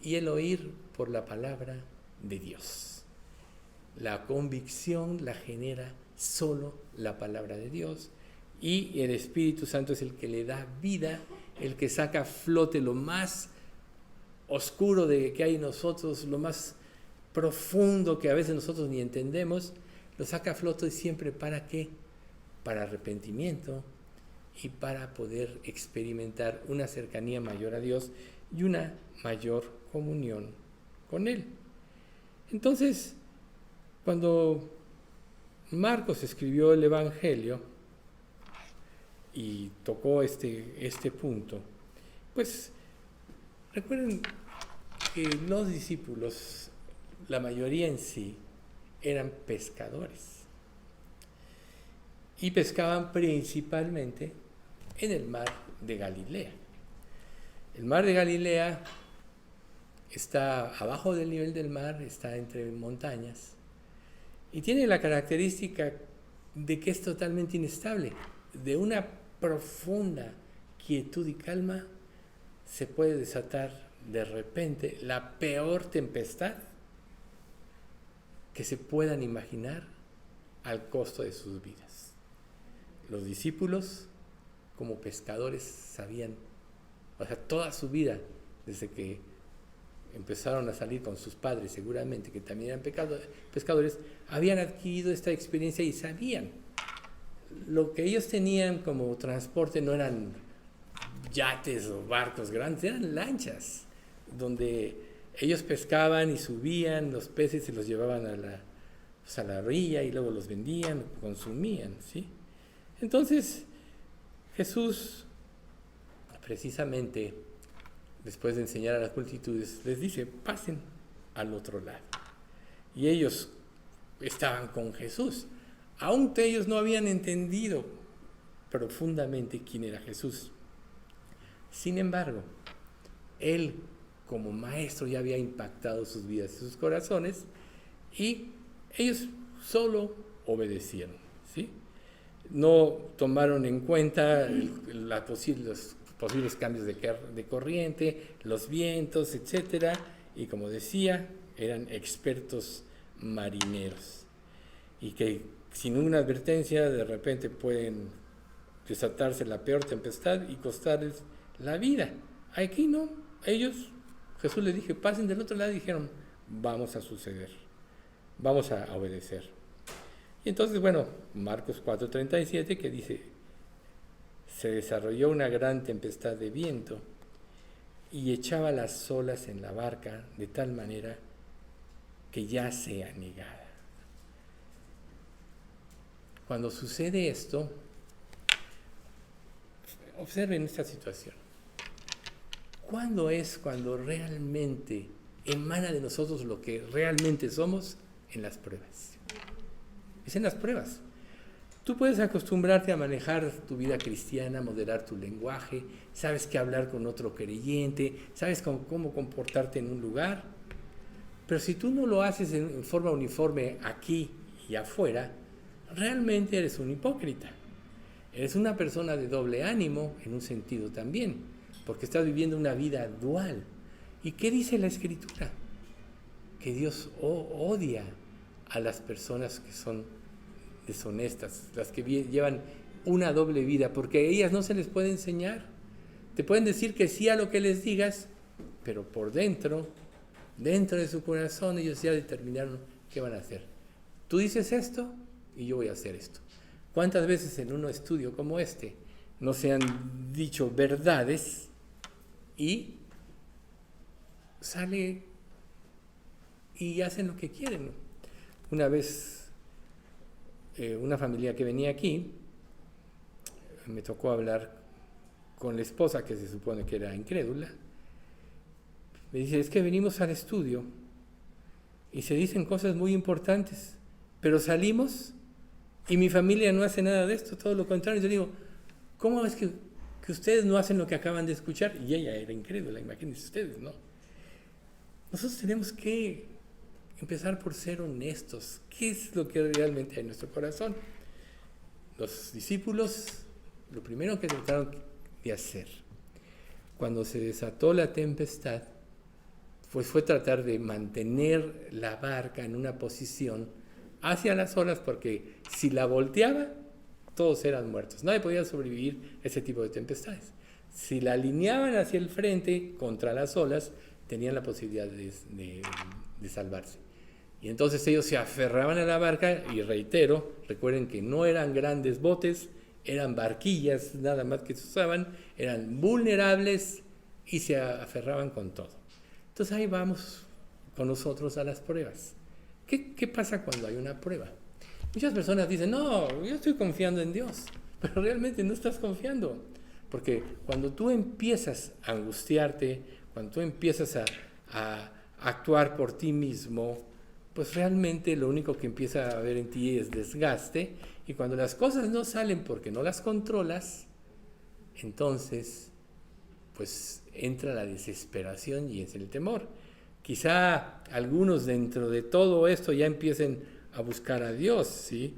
y el oír por la palabra de Dios. La convicción la genera solo la palabra de Dios y el Espíritu Santo es el que le da vida, el que saca a flote lo más oscuro que hay en nosotros, lo más profundo que a veces nosotros ni entendemos, lo saca a flote siempre. ¿Para qué? Para arrepentimiento y para poder experimentar una cercanía mayor a Dios y una mayor comunión con Él. Entonces, cuando Marcos escribió el Evangelio y tocó este punto, pues recuerden que los discípulos, la mayoría en sí, eran pescadores y pescaban principalmente en el mar de Galilea. El mar de Galilea está abajo del nivel del mar, está entre montañas y tiene la característica de que es totalmente inestable. De una profunda quietud y calma se puede desatar de repente la peor tempestad que se puedan imaginar al costo de sus vidas. Los discípulos, como pescadores, sabían, toda su vida, desde que empezaron a salir con sus padres, seguramente, que también eran pescadores, habían adquirido esta experiencia y sabían. Lo que ellos tenían como transporte no eran yates o barcos grandes, eran lanchas, donde ellos pescaban y subían los peces y los llevaban a la orilla y luego los vendían, consumían, ¿sí? Entonces, Jesús, precisamente, después de enseñar a las multitudes, les dice, pasen al otro lado. Y ellos estaban con Jesús. Aún ellos no habían entendido profundamente quién era Jesús. Sin embargo, Él, como maestro, ya había impactado sus vidas y sus corazones, y ellos solo obedecieron, ¿sí? No tomaron en cuenta los posibles cambios de corriente, los vientos, etc. Y como decía, eran expertos marineros. Y que sin una advertencia de repente pueden desatarse la peor tempestad y costarles la vida. Aquí no, Jesús les dije, pasen del otro lado, y dijeron, vamos a suceder, vamos a obedecer. Y entonces, Marcos 4:37, que dice, se desarrolló una gran tempestad de viento y echaba las olas en la barca de tal manera que ya se anegara. Cuando sucede esto, observen esta situación. ¿Cuándo es cuando realmente emana de nosotros lo que realmente somos? En las pruebas. Es en las pruebas. Tú puedes acostumbrarte a manejar tu vida cristiana, moderar tu lenguaje, sabes qué hablar con otro creyente, sabes cómo comportarte en un lugar, pero si tú no lo haces en forma uniforme aquí y afuera, realmente eres un hipócrita. Eres una persona de doble ánimo en un sentido también, porque estás viviendo una vida dual. ¿Y qué dice la Escritura? Que Dios odia a las personas que son deshonestas, las que llevan una doble vida, porque a ellas no se les puede enseñar. Te pueden decir que sí a lo que les digas, pero por dentro de su corazón, ellos ya determinaron qué van a hacer. Tú dices esto y yo voy a hacer esto. ¿Cuántas veces en un estudio como este no se han dicho verdades y sale y hacen lo que quieren? Una vez una familia que venía aquí, me tocó hablar con la esposa, que se supone que era incrédula. Me dice, es que venimos al estudio y se dicen cosas muy importantes, pero salimos y mi familia no hace nada de esto, todo lo contrario. Yo digo, ¿cómo es que ustedes no hacen lo que acaban de escuchar? Y ella era incrédula, imagínense ustedes, ¿no? Nosotros tenemos que empezar por ser honestos. ¿Qué es lo que realmente hay en nuestro corazón? Los discípulos, lo primero que trataron de hacer cuando se desató la tempestad, pues fue tratar de mantener la barca en una posición hacia las olas, porque si la volteaba, todos eran muertos. Nadie podía sobrevivir a ese tipo de tempestades. Si la alineaban hacia el frente contra las olas, tenían la posibilidad de salvarse. Y entonces ellos se aferraban a la barca, y reitero, recuerden que no eran grandes botes, eran barquillas nada más que se usaban, eran vulnerables y se aferraban con todo. Entonces ahí vamos con nosotros a las pruebas. ¿Qué pasa cuando hay una prueba? Muchas personas dicen, no, yo estoy confiando en Dios, pero realmente no estás confiando. Porque cuando tú empiezas a angustiarte, cuando tú empiezas a actuar por ti mismo, pues realmente lo único que empieza a haber en ti es desgaste, y cuando las cosas no salen porque no las controlas, entonces pues entra la desesperación y es el temor. Quizá algunos dentro de todo esto ya empiecen a buscar a Dios, ¿sí?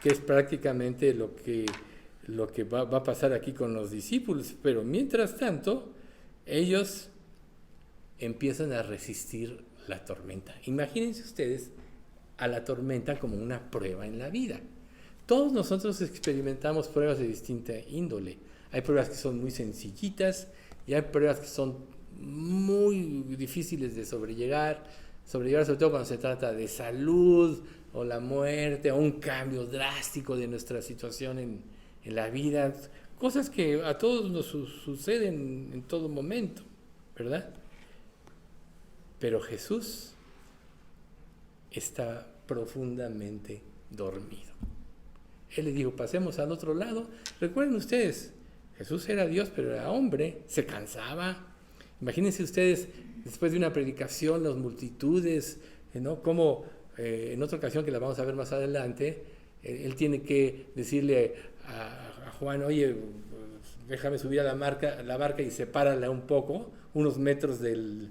Que es prácticamente lo que va a pasar aquí con los discípulos, pero mientras tanto ellos empiezan a resistir la tormenta. Imagínense ustedes a la tormenta como una prueba en la vida. Todos nosotros experimentamos pruebas de distinta índole. Hay pruebas que son muy sencillitas y hay pruebas que son muy difíciles de sobrellevar, sobre todo cuando se trata de salud o la muerte o un cambio drástico de nuestra situación en la vida, cosas que a todos nos suceden en todo momento, ¿verdad? Pero Jesús está profundamente dormido. Él le dijo, pasemos al otro lado. Recuerden ustedes, Jesús era Dios, pero era hombre, se cansaba. Imagínense ustedes, después de una predicación, las multitudes, ¿no? Como en otra ocasión que la vamos a ver más adelante, él tiene que decirle a Juan, oye, déjame subir a la barca y sepárala un poco, unos metros de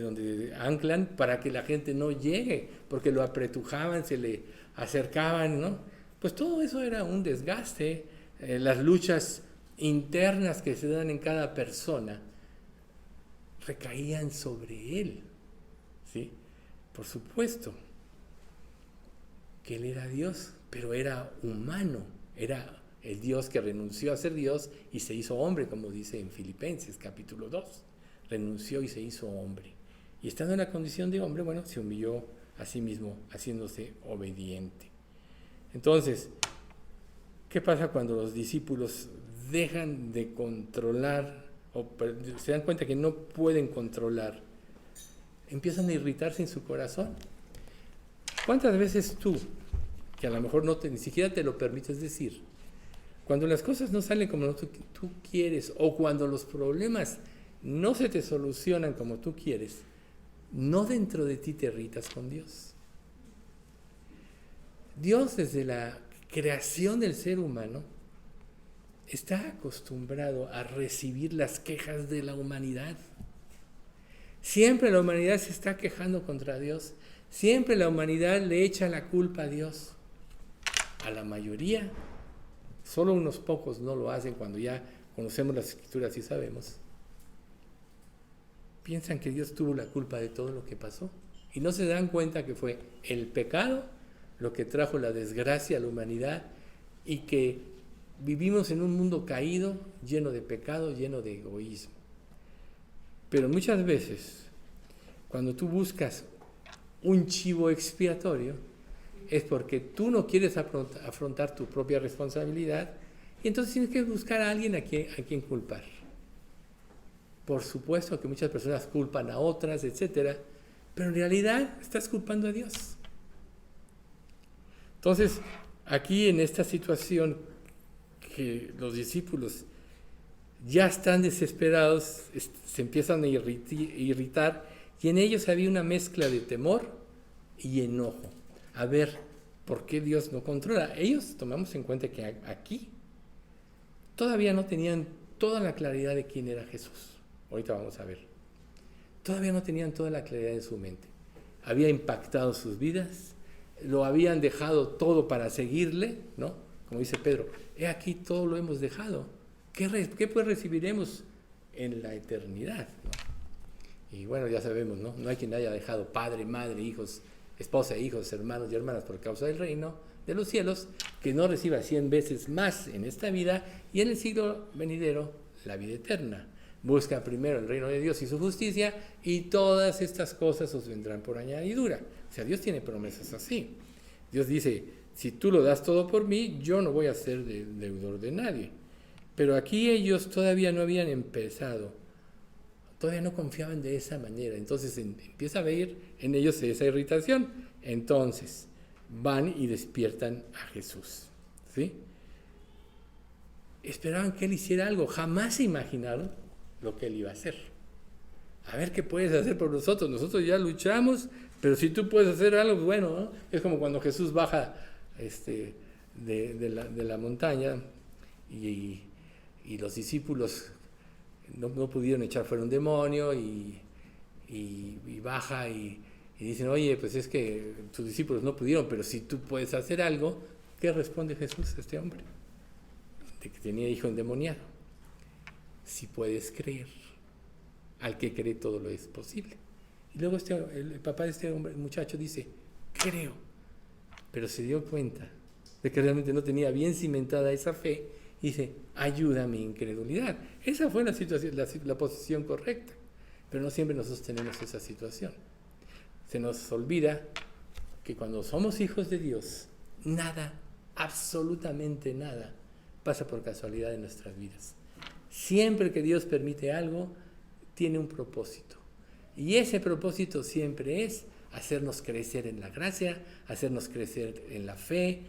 donde anclan, para que la gente no llegue, porque lo apretujaban, se le acercaban, ¿no? Pues todo eso era un desgaste, las luchas internas que se dan en cada persona recaían sobre él, ¿sí? Por supuesto que él era Dios, pero era humano, era el Dios que renunció a ser Dios y se hizo hombre, como dice en Filipenses capítulo 2, renunció y se hizo hombre. Y estando en la condición de hombre, bueno, se humilló a sí mismo, haciéndose obediente. Entonces, ¿qué pasa cuando los discípulos dejan de controlar se dan cuenta que no pueden controlar, empiezan a irritarse en su corazón. ¿Cuántas veces tú, que a lo mejor ni siquiera te lo permites decir, cuando las cosas no salen como tú quieres, o cuando los problemas no se te solucionan como tú quieres, no dentro de ti te irritas con Dios? Dios, desde la creación del ser humano, está acostumbrado a recibir las quejas de la humanidad. Siempre la humanidad se está quejando contra Dios. Siempre la humanidad le echa la culpa a Dios. A la mayoría, solo unos pocos no lo hacen cuando ya conocemos las Escrituras y sabemos. Piensan que Dios tuvo la culpa de todo lo que pasó y no se dan cuenta que fue el pecado lo que trajo la desgracia a la humanidad y que vivimos en un mundo caído, lleno de pecado, lleno de egoísmo. Pero muchas veces, cuando tú buscas un chivo expiatorio, es porque tú no quieres afrontar tu propia responsabilidad y entonces tienes que buscar a alguien a quien culpar. Por supuesto que muchas personas culpan a otras, etcétera, pero en realidad estás culpando a Dios. Entonces, aquí en esta situación que los discípulos ya están desesperados, se empiezan a irritar, y en ellos había una mezcla de temor y enojo. A ver, ¿por qué Dios no controla? Ellos, tomamos en cuenta que aquí todavía no tenían toda la claridad de quién era Jesús. Ahorita vamos a ver. Todavía no tenían toda la claridad de su mente. Había impactado sus vidas, lo habían dejado todo para seguirle, ¿no? Como dice Pedro, he aquí todo lo hemos dejado. ¿Qué pues recibiremos en la eternidad, ¿no? Y bueno, ya sabemos, ¿no? No hay quien haya dejado padre, madre, hijos, esposa, hijos, hermanos y hermanas por causa del reino de los cielos, que no reciba 100 veces más en esta vida y en el siglo venidero la vida eterna. Busca primero el reino de Dios y su justicia y todas estas cosas os vendrán por añadidura. O sea, Dios tiene promesas así. Dios dice, si tú lo das todo por mí, yo no voy a ser deudor de nadie. Pero aquí ellos todavía no habían empezado, todavía no confiaban de esa manera. Entonces empieza a ver en ellos esa irritación. Entonces van y despiertan a Jesús, ¿sí? Esperaban que Él hiciera algo, jamás se imaginaron lo que Él iba a hacer. A ver qué puedes hacer por nosotros. Nosotros ya luchamos, pero si tú puedes hacer algo, bueno, ¿no? Es como cuando Jesús baja de la montaña y los discípulos no pudieron echar fuera un demonio y baja y dicen, oye, pues es que tus discípulos no pudieron, pero si tú puedes hacer algo, ¿qué responde Jesús a este hombre? De que tenía hijo endemoniado. Si puedes creer, al que cree todo lo es posible. Y luego el papá de este hombre, el muchacho, dice, creo, pero se dio cuenta de que realmente no tenía bien cimentada esa fe, y dice, ayuda a mi incredulidad. Esa fue la situación, la posición correcta, pero no siempre nosotros tenemos esa situación. Se nos olvida que cuando somos hijos de Dios, nada, absolutamente nada, pasa por casualidad en nuestras vidas. Siempre que Dios permite algo, tiene un propósito. Y ese propósito siempre es hacernos crecer en la gracia, hacernos crecer en la fe,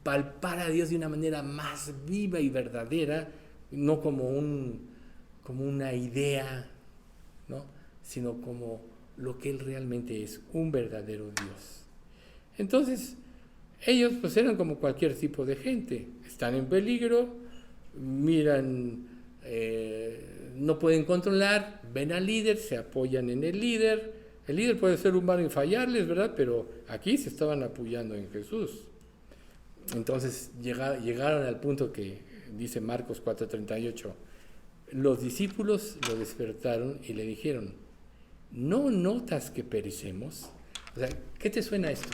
palpar a Dios de una manera más viva y verdadera, no como una idea, ¿no? Sino como lo que Él realmente es, un verdadero Dios. Entonces, ellos pues eran como cualquier tipo de gente, están en peligro, miran, no pueden controlar, ven al líder, se apoyan en el líder puede ser humano y fallarles, ¿verdad? Pero aquí se estaban apoyando en Jesús. Entonces llegaron al punto que dice Marcos 4:38, los discípulos lo despertaron y le dijeron, ¿no notas que perecemos? O sea, ¿qué te suena esto?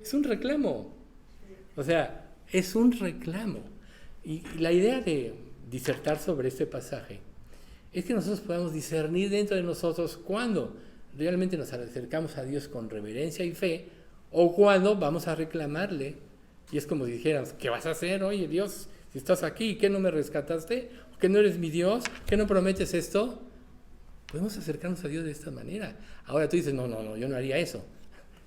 Es un reclamo. O sea, es un reclamo. Y la idea de disertar sobre este pasaje es que nosotros podamos discernir dentro de nosotros cuando realmente nos acercamos a Dios con reverencia y fe o cuando vamos a reclamarle. Y es como si dijeran, ¿qué vas a hacer? Oye, Dios, Si estás aquí, ¿qué no me rescataste? ¿Qué no eres mi Dios? ¿Qué no prometes esto? Podemos acercarnos a Dios de esta manera. Ahora tú dices, no, yo no haría eso.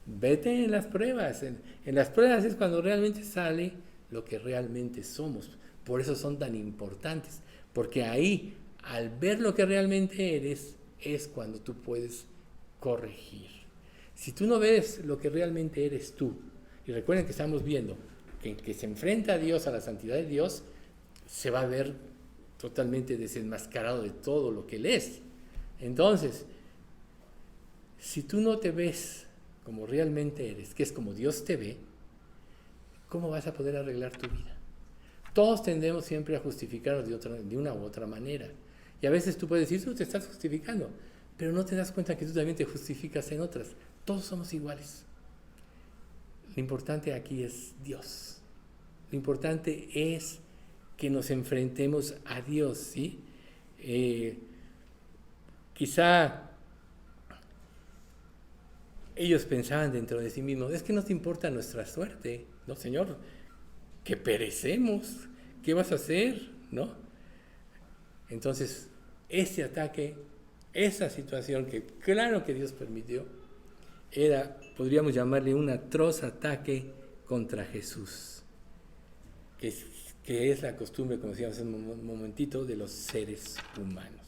Vete en las pruebas. En las pruebas es cuando realmente sale lo que realmente somos. Por eso son tan importantes. Porque ahí, al ver lo que realmente eres, es cuando tú puedes corregir. Si tú no ves lo que realmente eres tú, y recuerden que estamos viendo que se enfrenta a Dios, a la santidad de Dios, se va a ver totalmente desenmascarado de todo lo que Él es. Entonces, si tú no te ves como realmente eres, que es como Dios te ve, ¿cómo vas a poder arreglar tu vida? Todos tendemos siempre a justificarnos de una u otra manera. Y a veces tú puedes decir, tú te estás justificando, pero no te das cuenta que tú también te justificas en otras. Todos somos iguales. Lo importante aquí es Dios. Lo importante es que nos enfrentemos a Dios, ¿sí? Quizá ellos pensaban dentro de sí mismos, es que no te importa nuestra suerte, ¿no, Señor? Que perecemos, ¿qué vas a hacer? ¿No? Entonces, ese ataque, esa situación que claro que Dios permitió, podríamos llamarle un atroz ataque contra Jesús, que es la costumbre, como decíamos hace un momentito, de los seres humanos.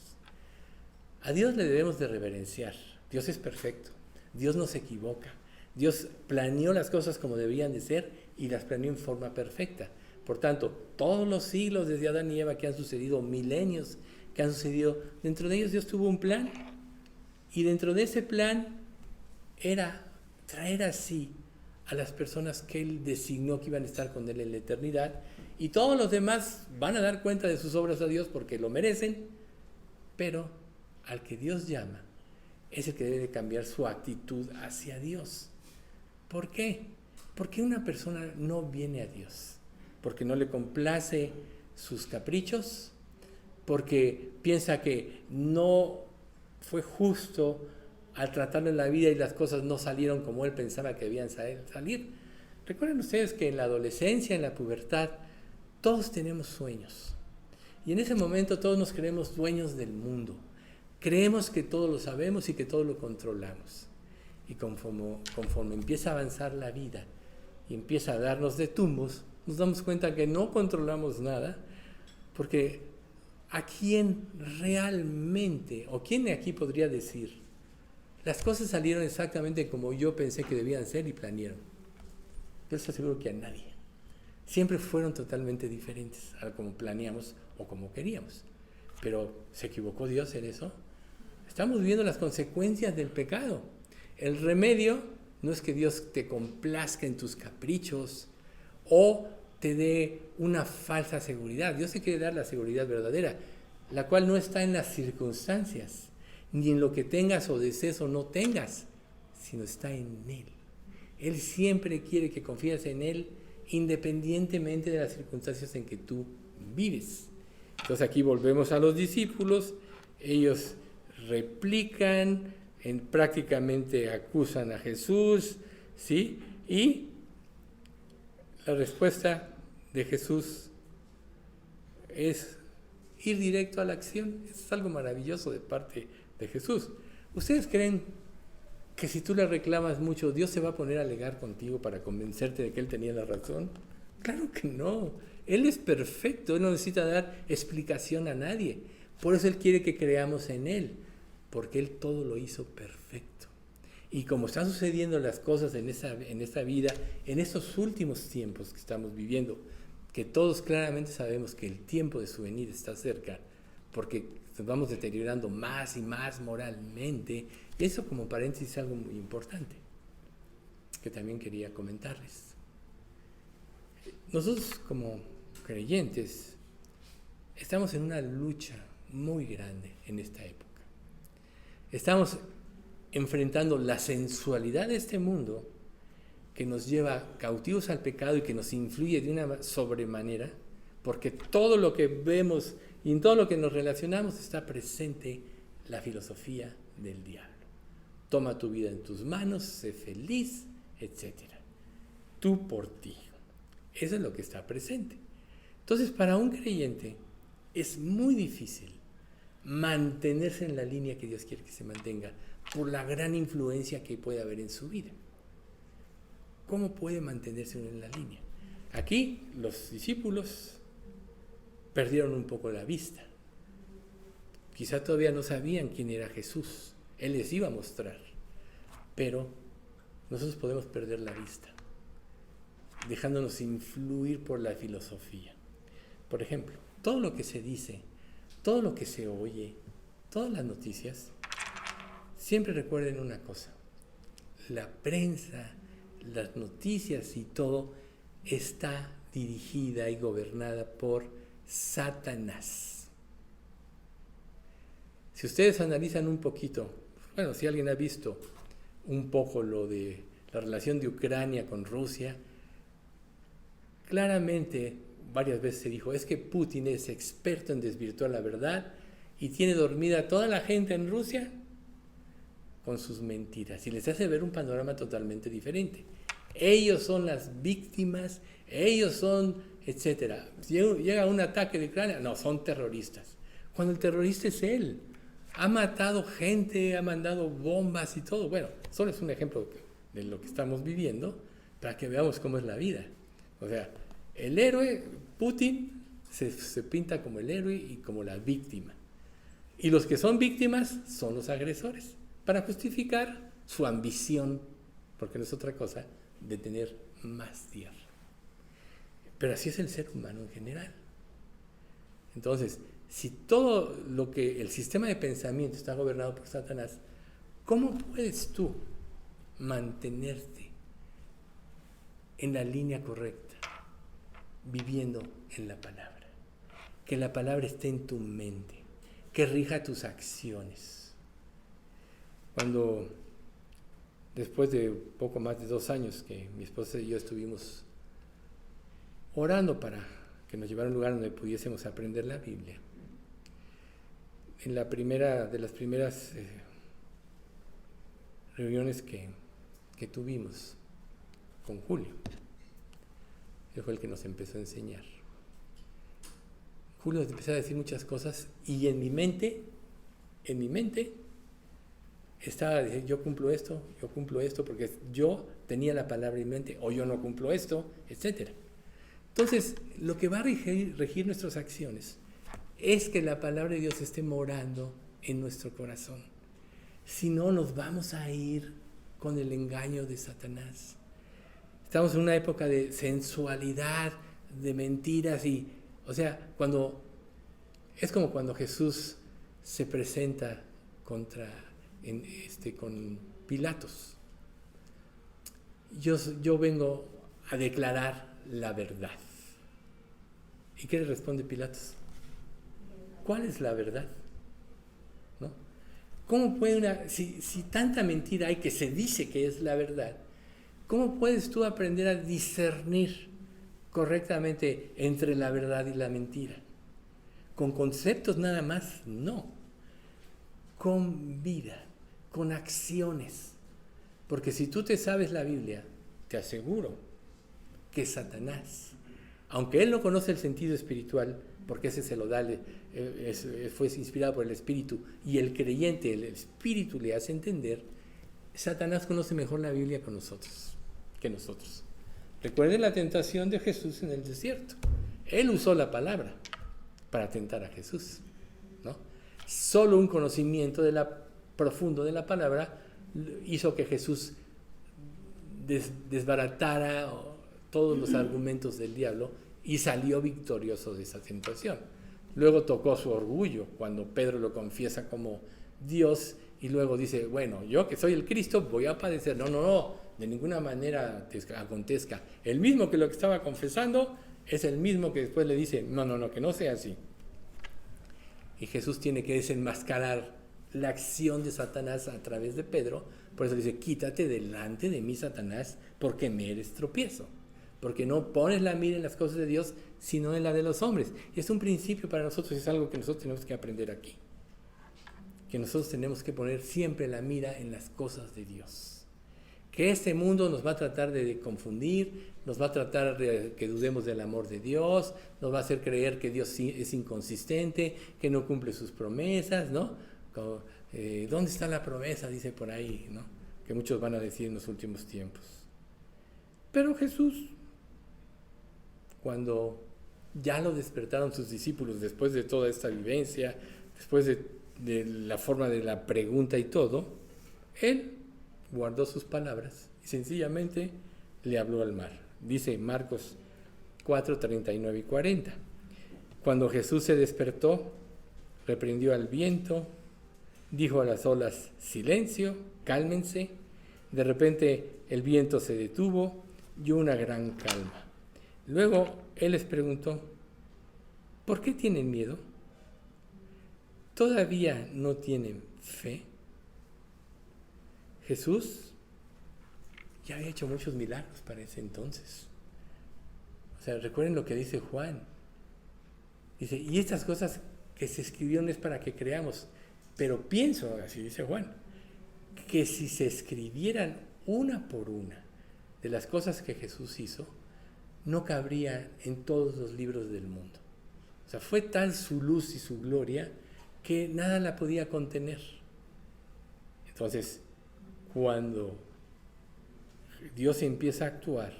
A Dios le debemos de reverenciar. Dios es perfecto, Dios no se equivoca, Dios planeó las cosas como debían de ser y las planeó en forma perfecta. Por tanto, todos los siglos desde Adán y Eva que han sucedido, milenios que han sucedido, dentro de ellos Dios tuvo un plan, y dentro de ese plan era traer así a las personas que Él designó que iban a estar con Él en la eternidad, y todos los demás van a dar cuenta de sus obras a Dios porque lo merecen, pero al que Dios llama es el que debe cambiar su actitud hacia Dios. ¿Por qué? Porque una persona no viene a Dios porque no le complace sus caprichos, porque piensa que no fue justo al tratarlo en la vida y las cosas no salieron como él pensaba que debían salir. Recuerden ustedes que en la adolescencia, en la pubertad, todos tenemos sueños. Y en ese momento todos nos creemos dueños del mundo. Creemos que todo lo sabemos y que todo lo controlamos. Y conforme empieza a avanzar la vida y empieza a darnos de tumbos, nos damos cuenta que no controlamos nada, porque ¿a quién realmente, o quién de aquí podría decir, las cosas salieron exactamente como yo pensé que debían ser y planearon? Yo les aseguro que a nadie. Siempre fueron totalmente diferentes a como planeamos o como queríamos. Pero ¿se equivocó Dios en eso? Estamos viviendo las consecuencias del pecado. El remedio no es que Dios te complazca en tus caprichos o te dé una falsa seguridad. Dios te quiere dar la seguridad verdadera, la cual no está en las circunstancias, ni en lo que tengas o desees o no tengas, sino está en Él. Él siempre quiere que confíes en Él, independientemente de las circunstancias en que tú vives. Entonces aquí volvemos a los discípulos. Ellos replican, prácticamente acusan a Jesús, ¿sí? Y la respuesta de Jesús es ir directo a la acción. Es algo maravilloso de parte de Jesús. ¿Ustedes creen que si tú le reclamas mucho, Dios se va a poner a alegar contigo para convencerte de que Él tenía la razón? Claro que no. Él es perfecto, Él no necesita dar explicación a nadie. Por eso Él quiere que creamos en Él, porque Él todo lo hizo perfecto. Y como están sucediendo las cosas en esta vida, en estos últimos tiempos que estamos viviendo, que todos claramente sabemos que el tiempo de su venida está cerca, porque nos vamos deteriorando más y más moralmente. Y eso, como paréntesis, es algo muy importante que también quería comentarles. Nosotros como creyentes estamos en una lucha muy grande en esta época. Estamos enfrentando la sensualidad de este mundo que nos lleva cautivos al pecado y que nos influye de una sobremanera, porque todo lo que vemos y en todo lo que nos relacionamos está presente la filosofía del diablo. Toma tu vida en tus manos, sé feliz, etc. Tú por ti. Eso es lo que está presente. Entonces, para un creyente es muy difícil mantenerse en la línea que Dios quiere que se mantenga por la gran influencia que puede haber en su vida. ¿Cómo puede mantenerse uno en la línea? Aquí los discípulos perdieron un poco la vista. Quizá todavía no sabían quién era Jesús. Él les iba a mostrar. Pero nosotros podemos perder la vista, dejándonos influir por la filosofía. Por ejemplo, todo lo que se dice, todo lo que se oye, todas las noticias, siempre recuerden una cosa: la prensa, las noticias y todo está dirigida y gobernada por Satanás. Si ustedes analizan un poquito, bueno, si alguien ha visto un poco lo de la relación de Ucrania con Rusia, claramente varias veces se dijo, es que Putin es experto en desvirtuar la verdad y tiene dormida a toda la gente en Rusia con sus mentiras y les hace ver un panorama totalmente diferente. Ellos son las víctimas, ellos son, etcétera. Llega un ataque de Ucrania, no, son terroristas. Cuando el terrorista es él, ha matado gente, ha mandado bombas y todo. Bueno, solo es un ejemplo de lo que estamos viviendo para que veamos cómo es la vida. O sea, el héroe, Putin, se pinta como el héroe y como la víctima. Y los que son víctimas son los agresores, para justificar su ambición, porque no es otra cosa, de tener más tierra. Pero así es el ser humano en general. Entonces, si todo lo que el sistema de pensamiento está gobernado por Satanás, ¿cómo puedes tú mantenerte en la línea correcta, viviendo en la palabra? Que la palabra esté en tu mente, que rija tus acciones. Cuando, después de poco más de 2 años que mi esposa y yo estuvimos orando para que nos llevara a un lugar donde pudiésemos aprender la Biblia, en la primera de las primeras reuniones que tuvimos con Julio, él fue el que nos empezó a enseñar. Julio empezó a decir muchas cosas y en mi mente estaba diciendo, yo cumplo esto porque yo tenía la palabra en mente, o yo no cumplo esto, etc. Entonces, lo que va a regir nuestras acciones es que la palabra de Dios esté morando en nuestro corazón. Si no, nos vamos a ir con el engaño de Satanás. Estamos en una época de sensualidad, de mentiras y, o sea, es como cuando Jesús se presenta con Pilatos. Yo vengo a declarar la verdad. ¿Y qué le responde Pilatos? ¿Cuál es la verdad? ¿No? ¿Cómo puede si tanta mentira hay que se dice que es la verdad, cómo puedes tú aprender a discernir correctamente entre la verdad y la mentira? ¿Con conceptos nada más? No. Con vida, con acciones. Porque si tú te sabes la Biblia, te aseguro que Satanás, aunque él no conoce el sentido espiritual, porque ese se lo da, fue inspirado por el Espíritu, y el creyente, el Espíritu le hace entender, Satanás conoce mejor la Biblia que nosotros. Recuerden la tentación de Jesús en el desierto. Él usó la palabra para tentar a Jesús, ¿no? Solo un conocimiento profundo de la palabra hizo que Jesús desbaratara todos los argumentos del diablo y salió victorioso de esa tentación. Luego tocó su orgullo cuando Pedro lo confiesa como Dios y luego dice, bueno, yo que soy el Cristo voy a padecer. No, de ninguna manera te acontezca. El mismo que lo que estaba confesando es el mismo que después le dice, no, que no sea así. Y Jesús tiene que desenmascarar la acción de Satanás a través de Pedro. Por eso dice, quítate delante de mí, Satanás, porque me eres tropiezo. Porque no pones la mira en las cosas de Dios, sino en la de los hombres. Y es un principio para nosotros, es algo que nosotros tenemos que aprender aquí. Que nosotros tenemos que poner siempre la mira en las cosas de Dios. que este mundo nos va a tratar de confundir, nos va a tratar de que dudemos del amor de Dios, nos va a hacer creer que Dios es inconsistente, que no cumple sus promesas, ¿no? Como, ¿dónde está la promesa? Dice por ahí, ¿no? Que muchos van a decir en los últimos tiempos. Pero Jesús, cuando ya lo despertaron sus discípulos después de toda esta vivencia, después de la forma de la pregunta y todo, Él guardó sus palabras y sencillamente le habló al mar. Dice Marcos 4, 39 y 40. Cuando Jesús se despertó, reprendió al viento, dijo a las olas, silencio, cálmense. De repente el viento se detuvo y una gran calma. Luego Él les preguntó, ¿por qué tienen miedo? ¿Todavía no tienen fe? Jesús ya había hecho muchos milagros para ese entonces. O sea, recuerden lo que dice Juan. Dice, y estas cosas que se escribieron es para que creamos. Pero pienso, así dice Juan, que si se escribieran una por una de las cosas que Jesús hizo, no cabría en todos los libros del mundo. O sea, fue tal su luz y su gloria que nada la podía contener. Entonces, cuando Dios empieza a actuar,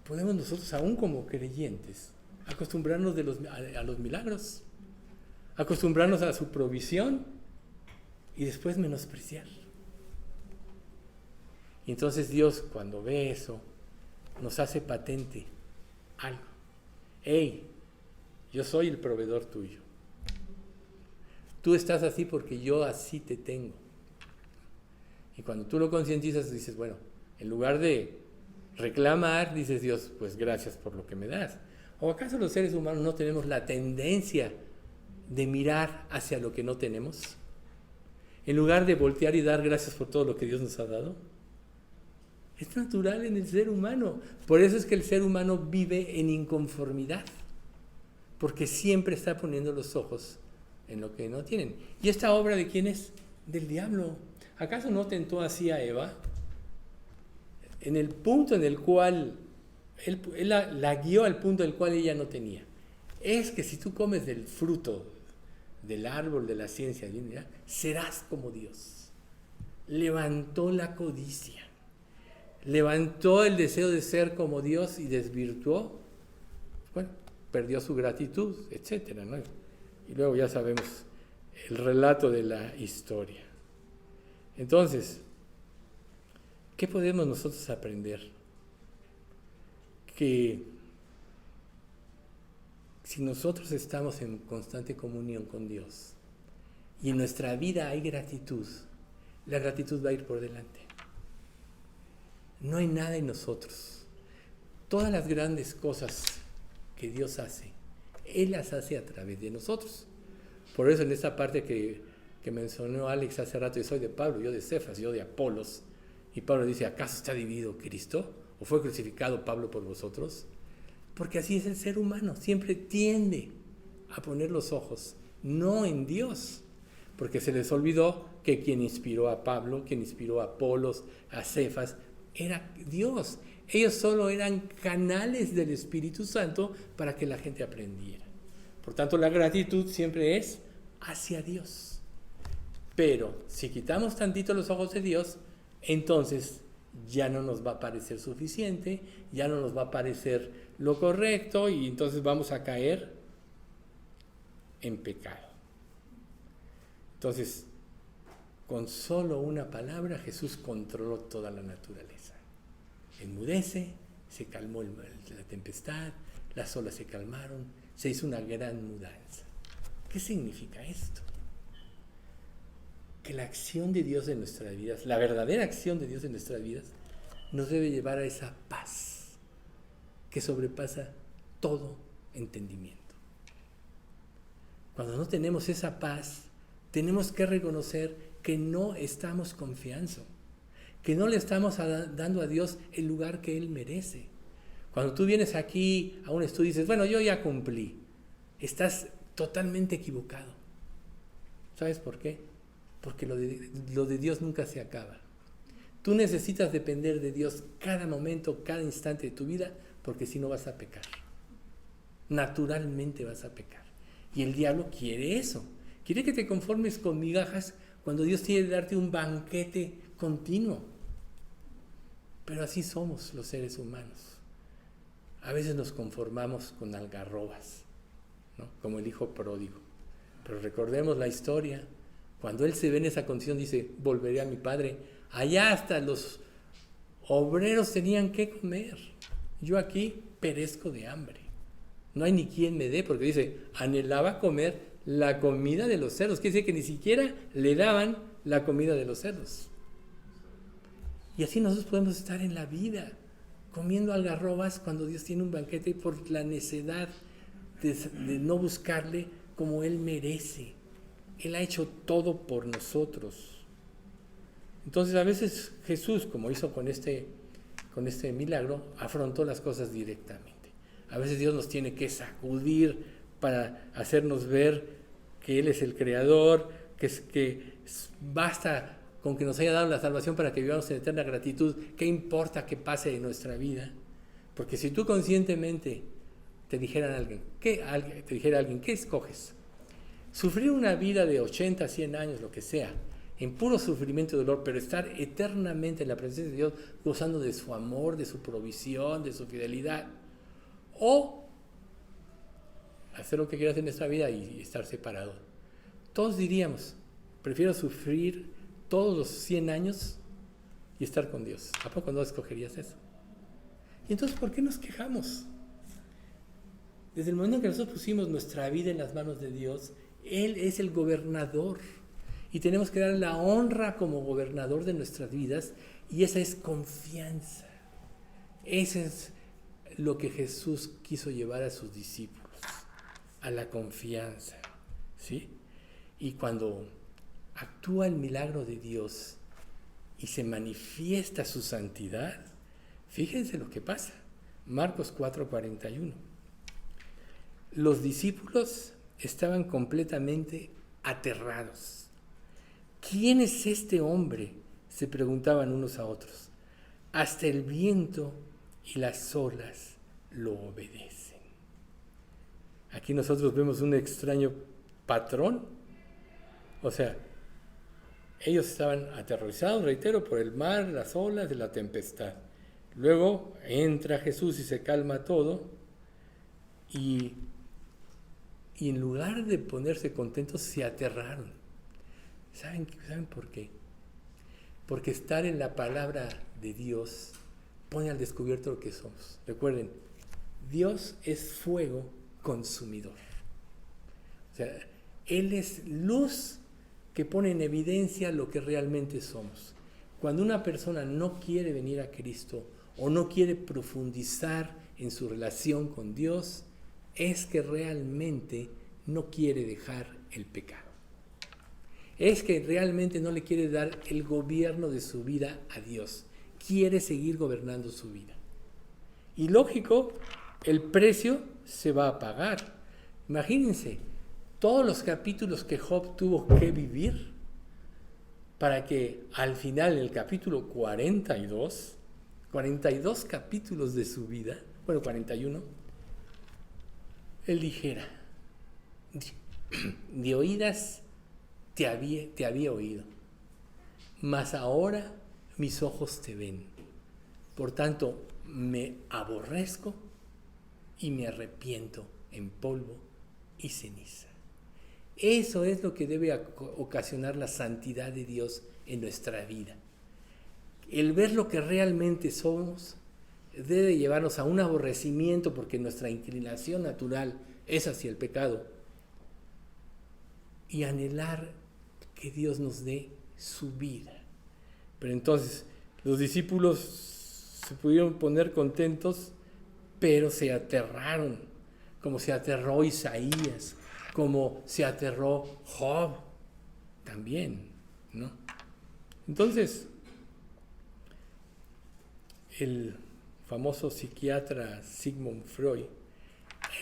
podemos nosotros, aún como creyentes, acostumbrarnos a los milagros, acostumbrarnos a su provisión y después menospreciar. Y entonces Dios, cuando ve eso, nos hace patente algo. Hey, yo soy el proveedor tuyo. Tú estás así porque yo así te tengo. Y cuando tú lo concientizas, dices, bueno, en lugar de reclamar, dices, Dios, pues gracias por lo que me das. ¿O acaso los seres humanos no tenemos la tendencia de mirar hacia lo que no tenemos? En lugar de voltear y dar gracias por todo lo que Dios nos ha dado. Es natural en el ser humano. Por eso es que el ser humano vive en inconformidad. Porque siempre está poniendo los ojos en lo que no tienen. ¿Y esta obra de quién es? Del diablo. ¿Acaso no tentó así a Eva? En el punto en el cual él la guió al punto en el cual ella no tenía. Es que si tú comes del fruto del árbol de la ciencia, serás como Dios. Levantó la codicia, levantó el deseo de ser como Dios y desvirtuó, bueno, perdió su gratitud, etcétera, ¿no? Y luego ya sabemos el relato de la historia. Entonces, ¿qué podemos nosotros aprender? Que si nosotros estamos en constante comunión con Dios y en nuestra vida hay gratitud, la gratitud va a ir por delante. No hay nada en nosotros. Todas las grandes cosas que Dios hace, Él las hace a través de nosotros. Por eso en esta parte que mencionó Alex hace rato, yo soy de Pablo, yo de Cefas, yo de Apolos, y Pablo dice, ¿acaso está dividido Cristo? ¿O fue crucificado Pablo por vosotros? Porque así es el ser humano, siempre tiende a poner los ojos, no en Dios, porque se les olvidó que quien inspiró a Pablo, quien inspiró a Apolos, a Cefas, era Dios. Ellos solo eran canales del Espíritu Santo para que la gente aprendiera. Por tanto, la gratitud siempre es hacia Dios. Pero si quitamos tantito los ojos de Dios, entonces ya no nos va a parecer suficiente, ya no nos va a parecer lo correcto y entonces vamos a caer en pecado. Entonces, con solo una palabra Jesús controló toda la naturaleza. Enmudece, se calmó la tempestad, las olas se calmaron, se hizo una gran mudanza. ¿Qué significa esto? Que la acción de Dios en nuestras vidas, la verdadera acción de Dios en nuestras vidas, nos debe llevar a esa paz que sobrepasa todo entendimiento. Cuando no tenemos esa paz, tenemos que reconocer que no estamos confiando, que no le estamos dando a Dios el lugar que Él merece. Cuando tú vienes aquí a un estudio y dices, bueno, yo ya cumplí, estás totalmente equivocado. ¿Sabes por qué? Porque lo de Dios nunca se acaba. Tú necesitas depender de Dios cada momento, cada instante de tu vida, porque si no vas a pecar. Naturalmente vas a pecar. Y el diablo quiere eso. Quiere que te conformes con migajas cuando Dios quiere darte un banquete continuo. Pero así somos los seres humanos. A veces nos conformamos con algarrobas, ¿no? Como el hijo pródigo. Pero recordemos la historia. Cuando él se ve en esa condición, dice, volveré a mi padre. Allá hasta los obreros tenían que comer. Yo aquí perezco de hambre. No hay ni quien me dé, porque dice, anhelaba comer la comida de los cerdos. Quiere decir que ni siquiera le daban la comida de los cerdos. Y así nosotros podemos estar en la vida, comiendo algarrobas cuando Dios tiene un banquete por la necedad de no buscarle como Él merece. Él ha hecho todo por nosotros. Entonces a veces Jesús, como hizo con este milagro, afrontó las cosas directamente. A veces Dios nos tiene que sacudir para hacernos ver que Él es el Creador, que basta con que nos haya dado la salvación para que vivamos en eterna gratitud. ¿Qué importa que pase en nuestra vida? Porque si tú conscientemente te dijera alguien, ¿qué escoges? Sufrir una vida de 80, 100 años, lo que sea, en puro sufrimiento y dolor, pero estar eternamente en la presencia de Dios, gozando de su amor, de su provisión, de su fidelidad, o hacer lo que quieras en esta vida y estar separado. Todos diríamos, prefiero sufrir todos los 100 años y estar con Dios. ¿A poco no escogerías eso? Y entonces, ¿por qué nos quejamos? Desde el momento en que nosotros pusimos nuestra vida en las manos de Dios, Él es el gobernador y tenemos que darle la honra como gobernador de nuestras vidas, y esa es confianza. Eso es lo que Jesús quiso llevar a sus discípulos, a la confianza, ¿sí? Y cuando actúa el milagro de Dios y se manifiesta su santidad, fíjense lo que pasa. Marcos 4:41. Los discípulos estaban completamente aterrados. ¿Quién es este hombre?, se preguntaban unos a otros. Hasta el viento y las olas lo obedecen. Aquí nosotros vemos un extraño patrón. O sea, ellos estaban aterrorizados, reitero, por el mar, las olas de la tempestad. Luego entra Jesús y se calma todo, y en lugar de ponerse contentos, se aterraron. ¿Saben por qué? Porque estar en la palabra de Dios pone al descubierto lo que somos. Recuerden, Dios es fuego consumidor. O sea, Él es luz que pone en evidencia lo que realmente somos. Cuando una persona no quiere venir a Cristo o no quiere profundizar en su relación con Dios, es que realmente no quiere dejar el pecado. Es que realmente no le quiere dar el gobierno de su vida a Dios. Quiere seguir gobernando su vida. Y lógico, el precio se va a pagar. Imagínense, todos los capítulos que Job tuvo que vivir para que al final, en el capítulo 42 capítulos de su vida, 41, él dijera, de oídas te había oído, mas ahora mis ojos te ven. Por tanto, me aborrezco y me arrepiento en polvo y ceniza. Eso es lo que debe ocasionar la santidad de Dios en nuestra vida. El ver lo que realmente somos debe llevarnos a un aborrecimiento, porque nuestra inclinación natural es hacia el pecado, y anhelar que Dios nos dé su vida. Pero entonces los discípulos se pudieron poner contentos, pero se aterraron, como se aterró Isaías, como se aterró Job también, ¿no? Entonces, el famoso psiquiatra Sigmund Freud,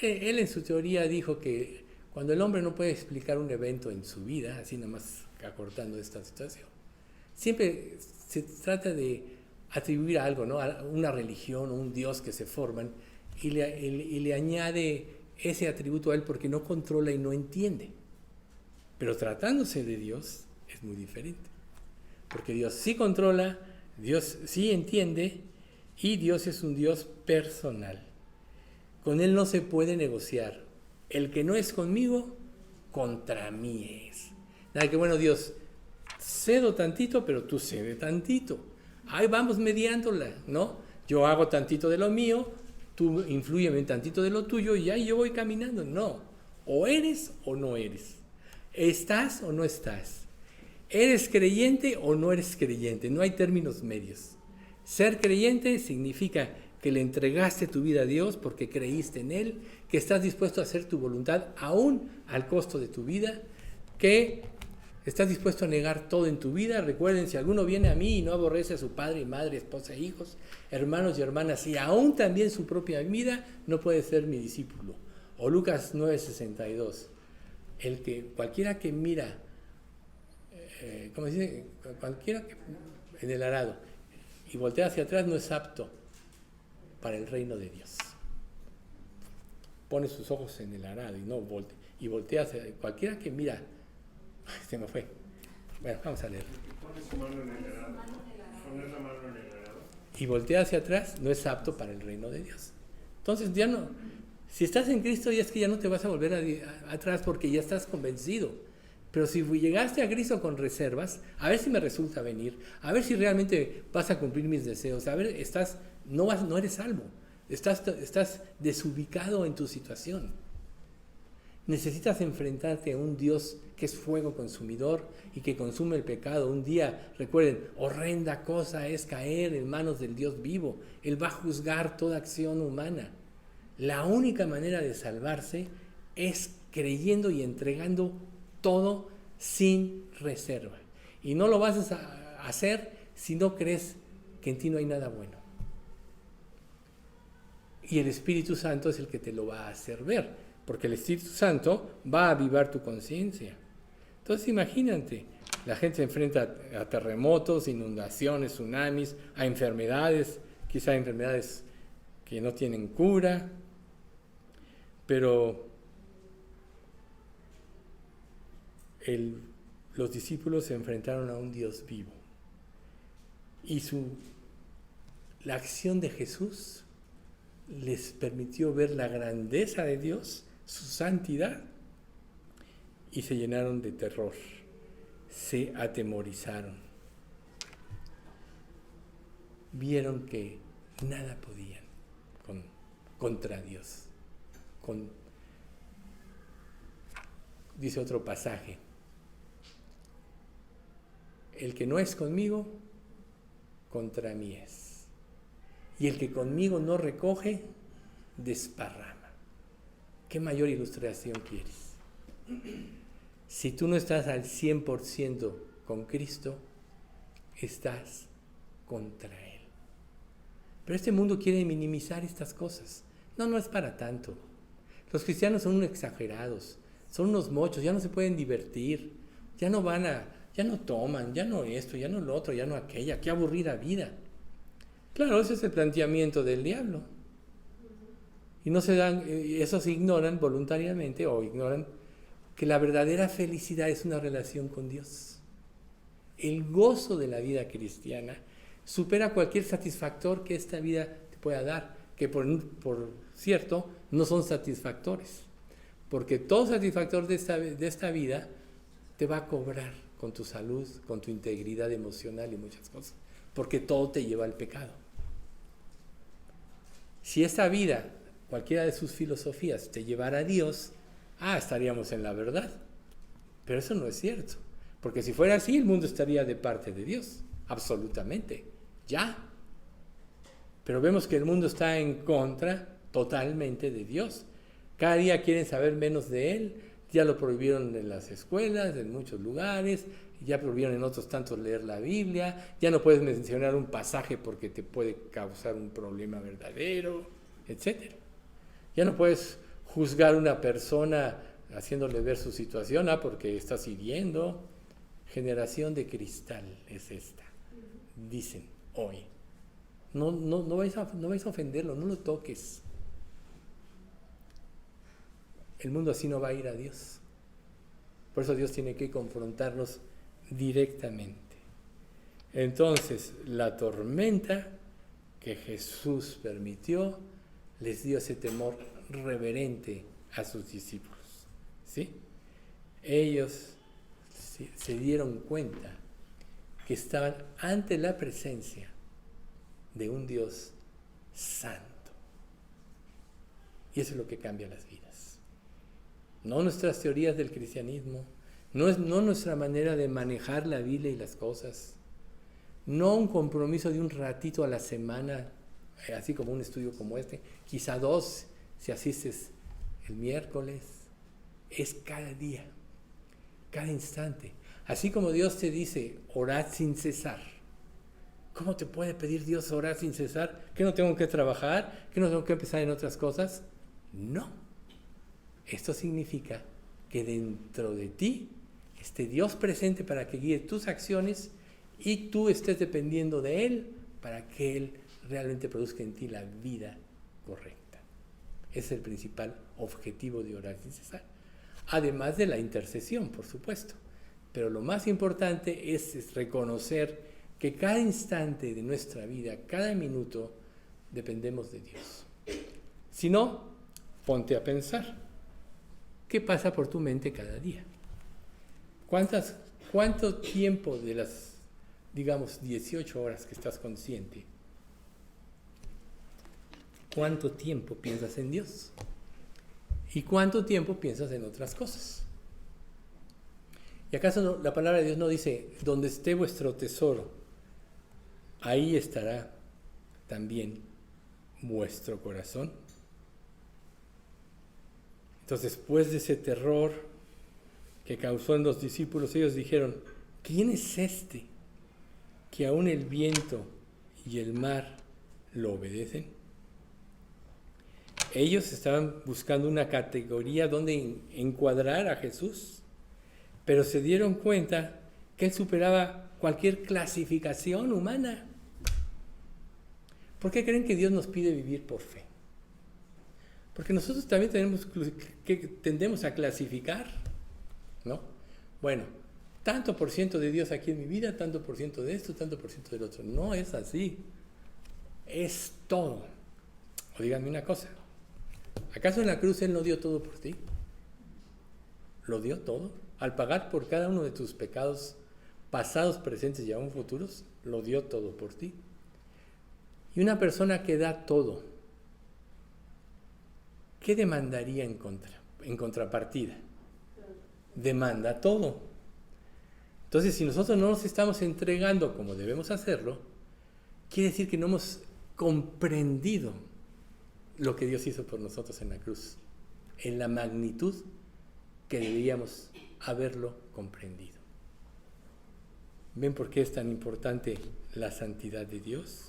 él en su teoría dijo que cuando el hombre no puede explicar un evento en su vida, así nada más acortando esta situación, siempre se trata de atribuir a algo, ¿no? A una religión o un Dios que se forman y le añade ese atributo a él porque no controla y no entiende. Pero tratándose de Dios es muy diferente, porque Dios sí controla, Dios sí entiende y Dios es un Dios personal. Con Él no se puede negociar. El que no es conmigo, contra mí es. Nada que, bueno, Dios, cedo tantito, pero tú cede tantito. Ahí vamos mediándola, ¿no? Yo hago tantito de lo mío, tú inflúyeme un tantito de lo tuyo y ahí yo voy caminando. No, o eres o no eres. ¿Estás o no estás? ¿Eres creyente o no eres creyente? No hay términos medios. Ser creyente significa que le entregaste tu vida a Dios porque creíste en Él, que estás dispuesto a hacer tu voluntad aún al costo de tu vida, que estás dispuesto a negar todo en tu vida. Recuerden, si alguno viene a mí y no aborrece a su padre y madre, esposa e hijos, hermanos y hermanas, y aún también su propia vida, no puede ser mi discípulo. O Lucas 9:62, cualquiera que mira, como dice, cualquiera que en el arado y voltea hacia atrás no es apto para el reino de Dios. Pone sus ojos en el arado y voltea hacia cualquiera que mira. Se me fue. Bueno, vamos a leer. Pone su mano en el arado. Poner la mano en el arado. Y voltea hacia atrás no es apto para el reino de Dios. Entonces ya no. Si estás en Cristo ya es que ya no te vas a volver atrás porque ya estás convencido. Pero si llegaste a Cristo con reservas, a ver si me resulta venir, a ver si realmente vas a cumplir mis deseos, a ver, no eres salvo, estás desubicado en tu situación. Necesitas enfrentarte a un Dios que es fuego consumidor y que consume el pecado. Un día, recuerden, horrenda cosa es caer en manos del Dios vivo. Él va a juzgar toda acción humana. La única manera de salvarse es creyendo y entregando todo sin reserva. Y no lo vas a hacer si no crees que en ti no hay nada bueno. Y el Espíritu Santo es el que te lo va a hacer ver, porque el Espíritu Santo va a avivar tu conciencia. Entonces imagínate, la gente se enfrenta a terremotos, inundaciones, tsunamis, a enfermedades, quizá enfermedades que no tienen cura, pero los discípulos se enfrentaron a un Dios vivo. Y la acción de Jesús les permitió ver la grandeza de Dios, su santidad, y se llenaron de terror, se atemorizaron. Vieron que nada podían contra Dios. Dice otro pasaje, el que no es conmigo, contra mí es. Y el que conmigo no recoge, desparrama. ¿Qué mayor ilustración quieres? Si tú no estás al 100% con Cristo, estás contra Él. Pero este mundo quiere minimizar estas cosas. No es para tanto. Los cristianos son unos exagerados, son unos mochos, ya no se pueden divertir, ya no toman, ya no esto, ya no lo otro, ya no aquella, qué aburrida vida. Claro, ese es el planteamiento del diablo. Y esos ignoran voluntariamente o ignoran que la verdadera felicidad es una relación con Dios. El gozo de la vida cristiana supera cualquier satisfactor que esta vida te pueda dar, que por cierto no son satisfactores, porque todo satisfactor de esta vida te va a cobrar con tu salud, con tu integridad emocional y muchas cosas, porque todo te lleva al pecado. Si esta vida, cualquiera de sus filosofías, te llevara a Dios, estaríamos en la verdad. Pero eso no es cierto, porque si fuera así, el mundo estaría de parte de Dios, absolutamente, ya. Pero vemos que el mundo está en contra totalmente de Dios. Cada día quieren saber menos de Él. Ya lo prohibieron en las escuelas, en muchos lugares, ya prohibieron en otros tantos leer la Biblia, ya no puedes mencionar un pasaje porque te puede causar un problema verdadero, etc. Ya no puedes juzgar a una persona haciéndole ver su situación, porque estás hiriendo. Generación de cristal es esta. dicen hoy. No vais a ofenderlo, no lo toques. El mundo así no va a ir a Dios. Por eso Dios tiene que confrontarnos directamente. Entonces, la tormenta que Jesús permitió les dio ese temor reverente a sus discípulos. ¿Sí? Ellos se dieron cuenta que estaban ante la presencia de un Dios santo. Y eso es lo que cambia las vidas. No nuestras teorías del cristianismo, no nuestra manera de manejar la Biblia y las cosas, no un compromiso de un ratito a la semana, así como un estudio como este, quizá 2 si asistes el miércoles, es cada día, cada instante. Así como Dios te dice, orad sin cesar. ¿Cómo te puede pedir Dios orar sin cesar? ¿Que no tengo que trabajar? ¿Que no tengo que empezar en otras cosas? No. Esto significa que dentro de ti esté Dios presente para que guíe tus acciones y tú estés dependiendo de Él para que Él realmente produzca en ti la vida correcta. Ese es el principal objetivo de orar sin cesar. Además de la intercesión, por supuesto. Pero lo más importante es reconocer que cada instante de nuestra vida, cada minuto, dependemos de Dios. Si no, ponte a pensar. ¿Qué pasa por tu mente cada día? ¿Cuánto tiempo de las, digamos, 18 horas que estás consciente, cuánto tiempo piensas en Dios? ¿Y cuánto tiempo piensas en otras cosas? ¿Y acaso la palabra de Dios no dice, donde esté vuestro tesoro, ahí estará también vuestro corazón? Entonces, después de ese terror que causó en los discípulos, ellos dijeron, ¿quién es este que aún el viento y el mar lo obedecen? Ellos estaban buscando una categoría donde encuadrar a Jesús, pero se dieron cuenta que Él superaba cualquier clasificación humana. ¿Por qué creen que Dios nos pide vivir por fe? Porque nosotros también tendemos a clasificar, ¿no? Bueno, tanto por ciento de Dios aquí en mi vida, tanto por ciento de esto, tanto por ciento del otro. No es así. Es todo. O díganme una cosa. ¿Acaso en la cruz Él no dio todo por ti? ¿Lo dio todo? Al pagar por cada uno de tus pecados pasados, presentes y aún futuros, lo dio todo por ti. Y una persona que da todo, ¿qué demandaría en contrapartida? Demanda todo. Entonces, si nosotros no nos estamos entregando como debemos hacerlo, quiere decir que no hemos comprendido lo que Dios hizo por nosotros en la cruz, en la magnitud que deberíamos haberlo comprendido. ¿Ven por qué es tan importante la santidad de Dios?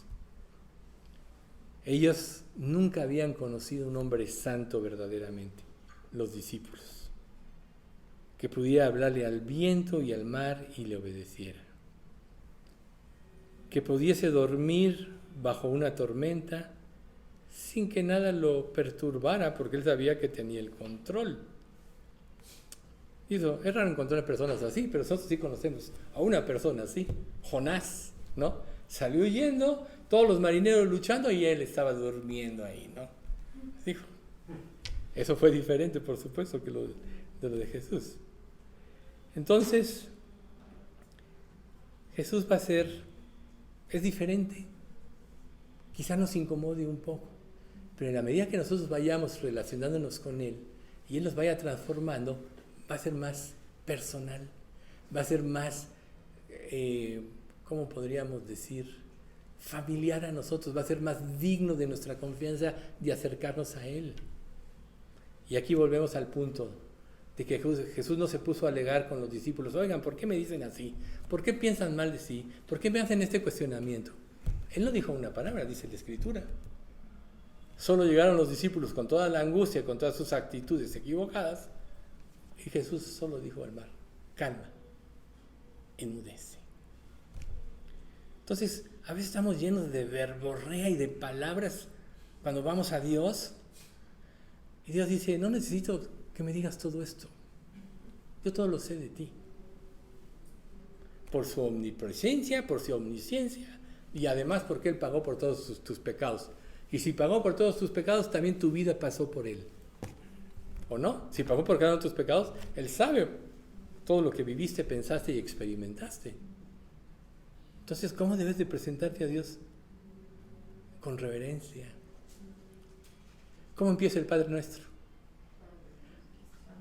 Ellos nunca habían conocido un hombre santo verdaderamente, los discípulos, que pudiera hablarle al viento y al mar y le obedeciera, que pudiese dormir bajo una tormenta sin que nada lo perturbara, porque él sabía que tenía el control. Es raro encontrar personas así, pero nosotros sí conocemos a una persona así, Jonás, ¿no? Salió huyendo, todos los marineros luchando y él estaba durmiendo ahí, ¿no? Dijo. Eso fue diferente, por supuesto, que de lo de Jesús. Entonces, Jesús es diferente. Quizá nos incomode un poco, pero en la medida que nosotros vayamos relacionándonos con Él y Él nos vaya transformando, va a ser más personal, va a ser más, ¿cómo podríamos decir? Familiar a nosotros, va a ser más digno de nuestra confianza de acercarnos a Él. Y aquí volvemos al punto de que Jesús no se puso a alegar con los discípulos, oigan, ¿por qué me dicen así? ¿Por qué piensan mal de sí? ¿Por qué me hacen este cuestionamiento? Él no dijo una palabra, dice la Escritura. Solo llegaron los discípulos con toda la angustia, con todas sus actitudes equivocadas, y Jesús solo dijo al mar, calma, enmudece. Entonces, a veces estamos llenos de verborrea y de palabras cuando vamos a Dios. Y Dios dice, no necesito que me digas todo esto. Yo todo lo sé de ti. Por su omnipresencia, por su omnisciencia, y además porque Él pagó por todos tus pecados. Y si pagó por todos tus pecados, también tu vida pasó por Él. ¿O no? Si pagó por cada uno de tus pecados, Él sabe todo lo que viviste, pensaste y experimentaste. Entonces, ¿cómo debes de presentarte a Dios? Con reverencia. ¿Cómo empieza el Padre Nuestro?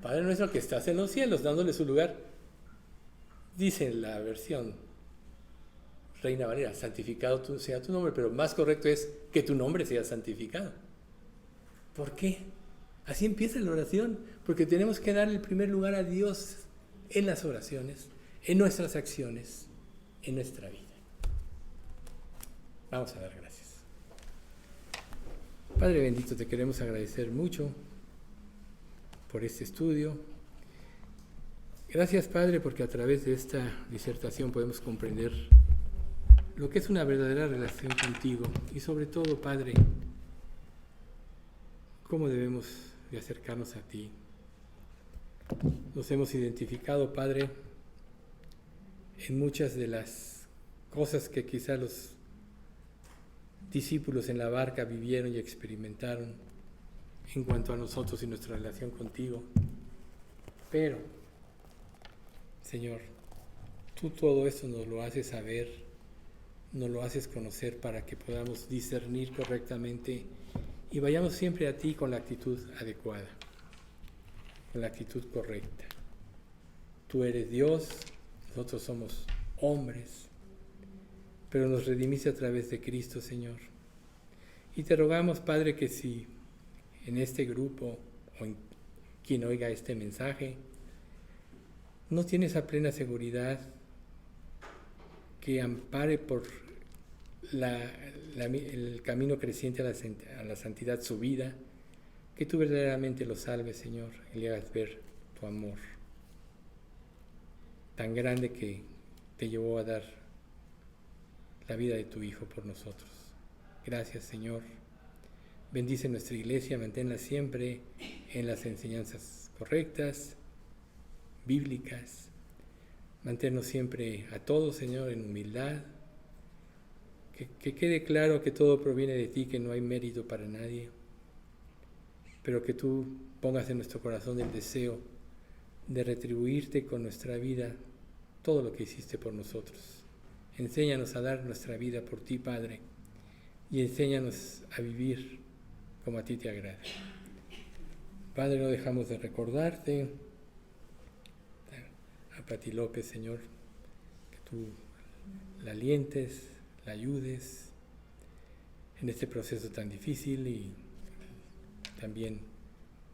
Padre Nuestro que estás en los cielos, dándole su lugar. Dice en la versión Reina Valera, santificado sea tu nombre, pero más correcto es que tu nombre sea santificado. ¿Por qué? Así empieza la oración, porque tenemos que dar el primer lugar a Dios en las oraciones, en nuestras acciones, en nuestra vida. Vamos a dar gracias. Padre bendito, te queremos agradecer mucho por este estudio. Gracias, Padre, porque a través de esta disertación podemos comprender lo que es una verdadera relación contigo y sobre todo, Padre, cómo debemos de acercarnos a ti. Nos hemos identificado, Padre, en muchas de las cosas que quizá los discípulos en la barca vivieron y experimentaron en cuanto a nosotros y nuestra relación contigo. Pero, Señor, tú todo esto nos lo haces saber, nos lo haces conocer para que podamos discernir correctamente y vayamos siempre a ti con la actitud adecuada, con la actitud correcta. Tú eres Dios, nosotros somos hombres, pero nos redimiste a través de Cristo, Señor. Y te rogamos, Padre, que si en este grupo o en quien oiga este mensaje no tiene esa plena seguridad que ampare por el camino creciente a la santidad su vida, que tú verdaderamente lo salves, Señor, y le hagas ver tu amor tan grande que te llevó a dar la vida de tu Hijo por nosotros. Gracias, Señor. Bendice nuestra iglesia, manténla siempre en las enseñanzas correctas, bíblicas. Manténnos siempre a todos, Señor, en humildad. Que quede claro que todo proviene de ti, que no hay mérito para nadie, pero que tú pongas en nuestro corazón el deseo de retribuirte con nuestra vida todo lo que hiciste por nosotros. Enséñanos a dar nuestra vida por ti, Padre, y enséñanos a vivir como a ti te agrada. Padre, no dejamos de recordarte a Pati López, Señor, que tú la alientes, la ayudes en este proceso tan difícil, y también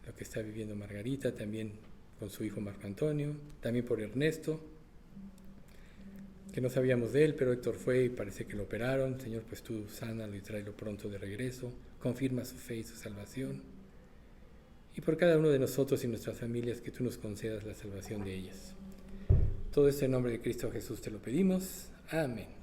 lo que está viviendo Margarita, también con su hijo Marco Antonio, también por Ernesto, que no sabíamos de él, pero Héctor fue y parece que lo operaron. Señor, pues tú sánalo y tráelo pronto de regreso, confirma su fe y su salvación, y por cada uno de nosotros y nuestras familias, que tú nos concedas la salvación de ellas. Todo esto en nombre de Cristo Jesús te lo pedimos. Amén.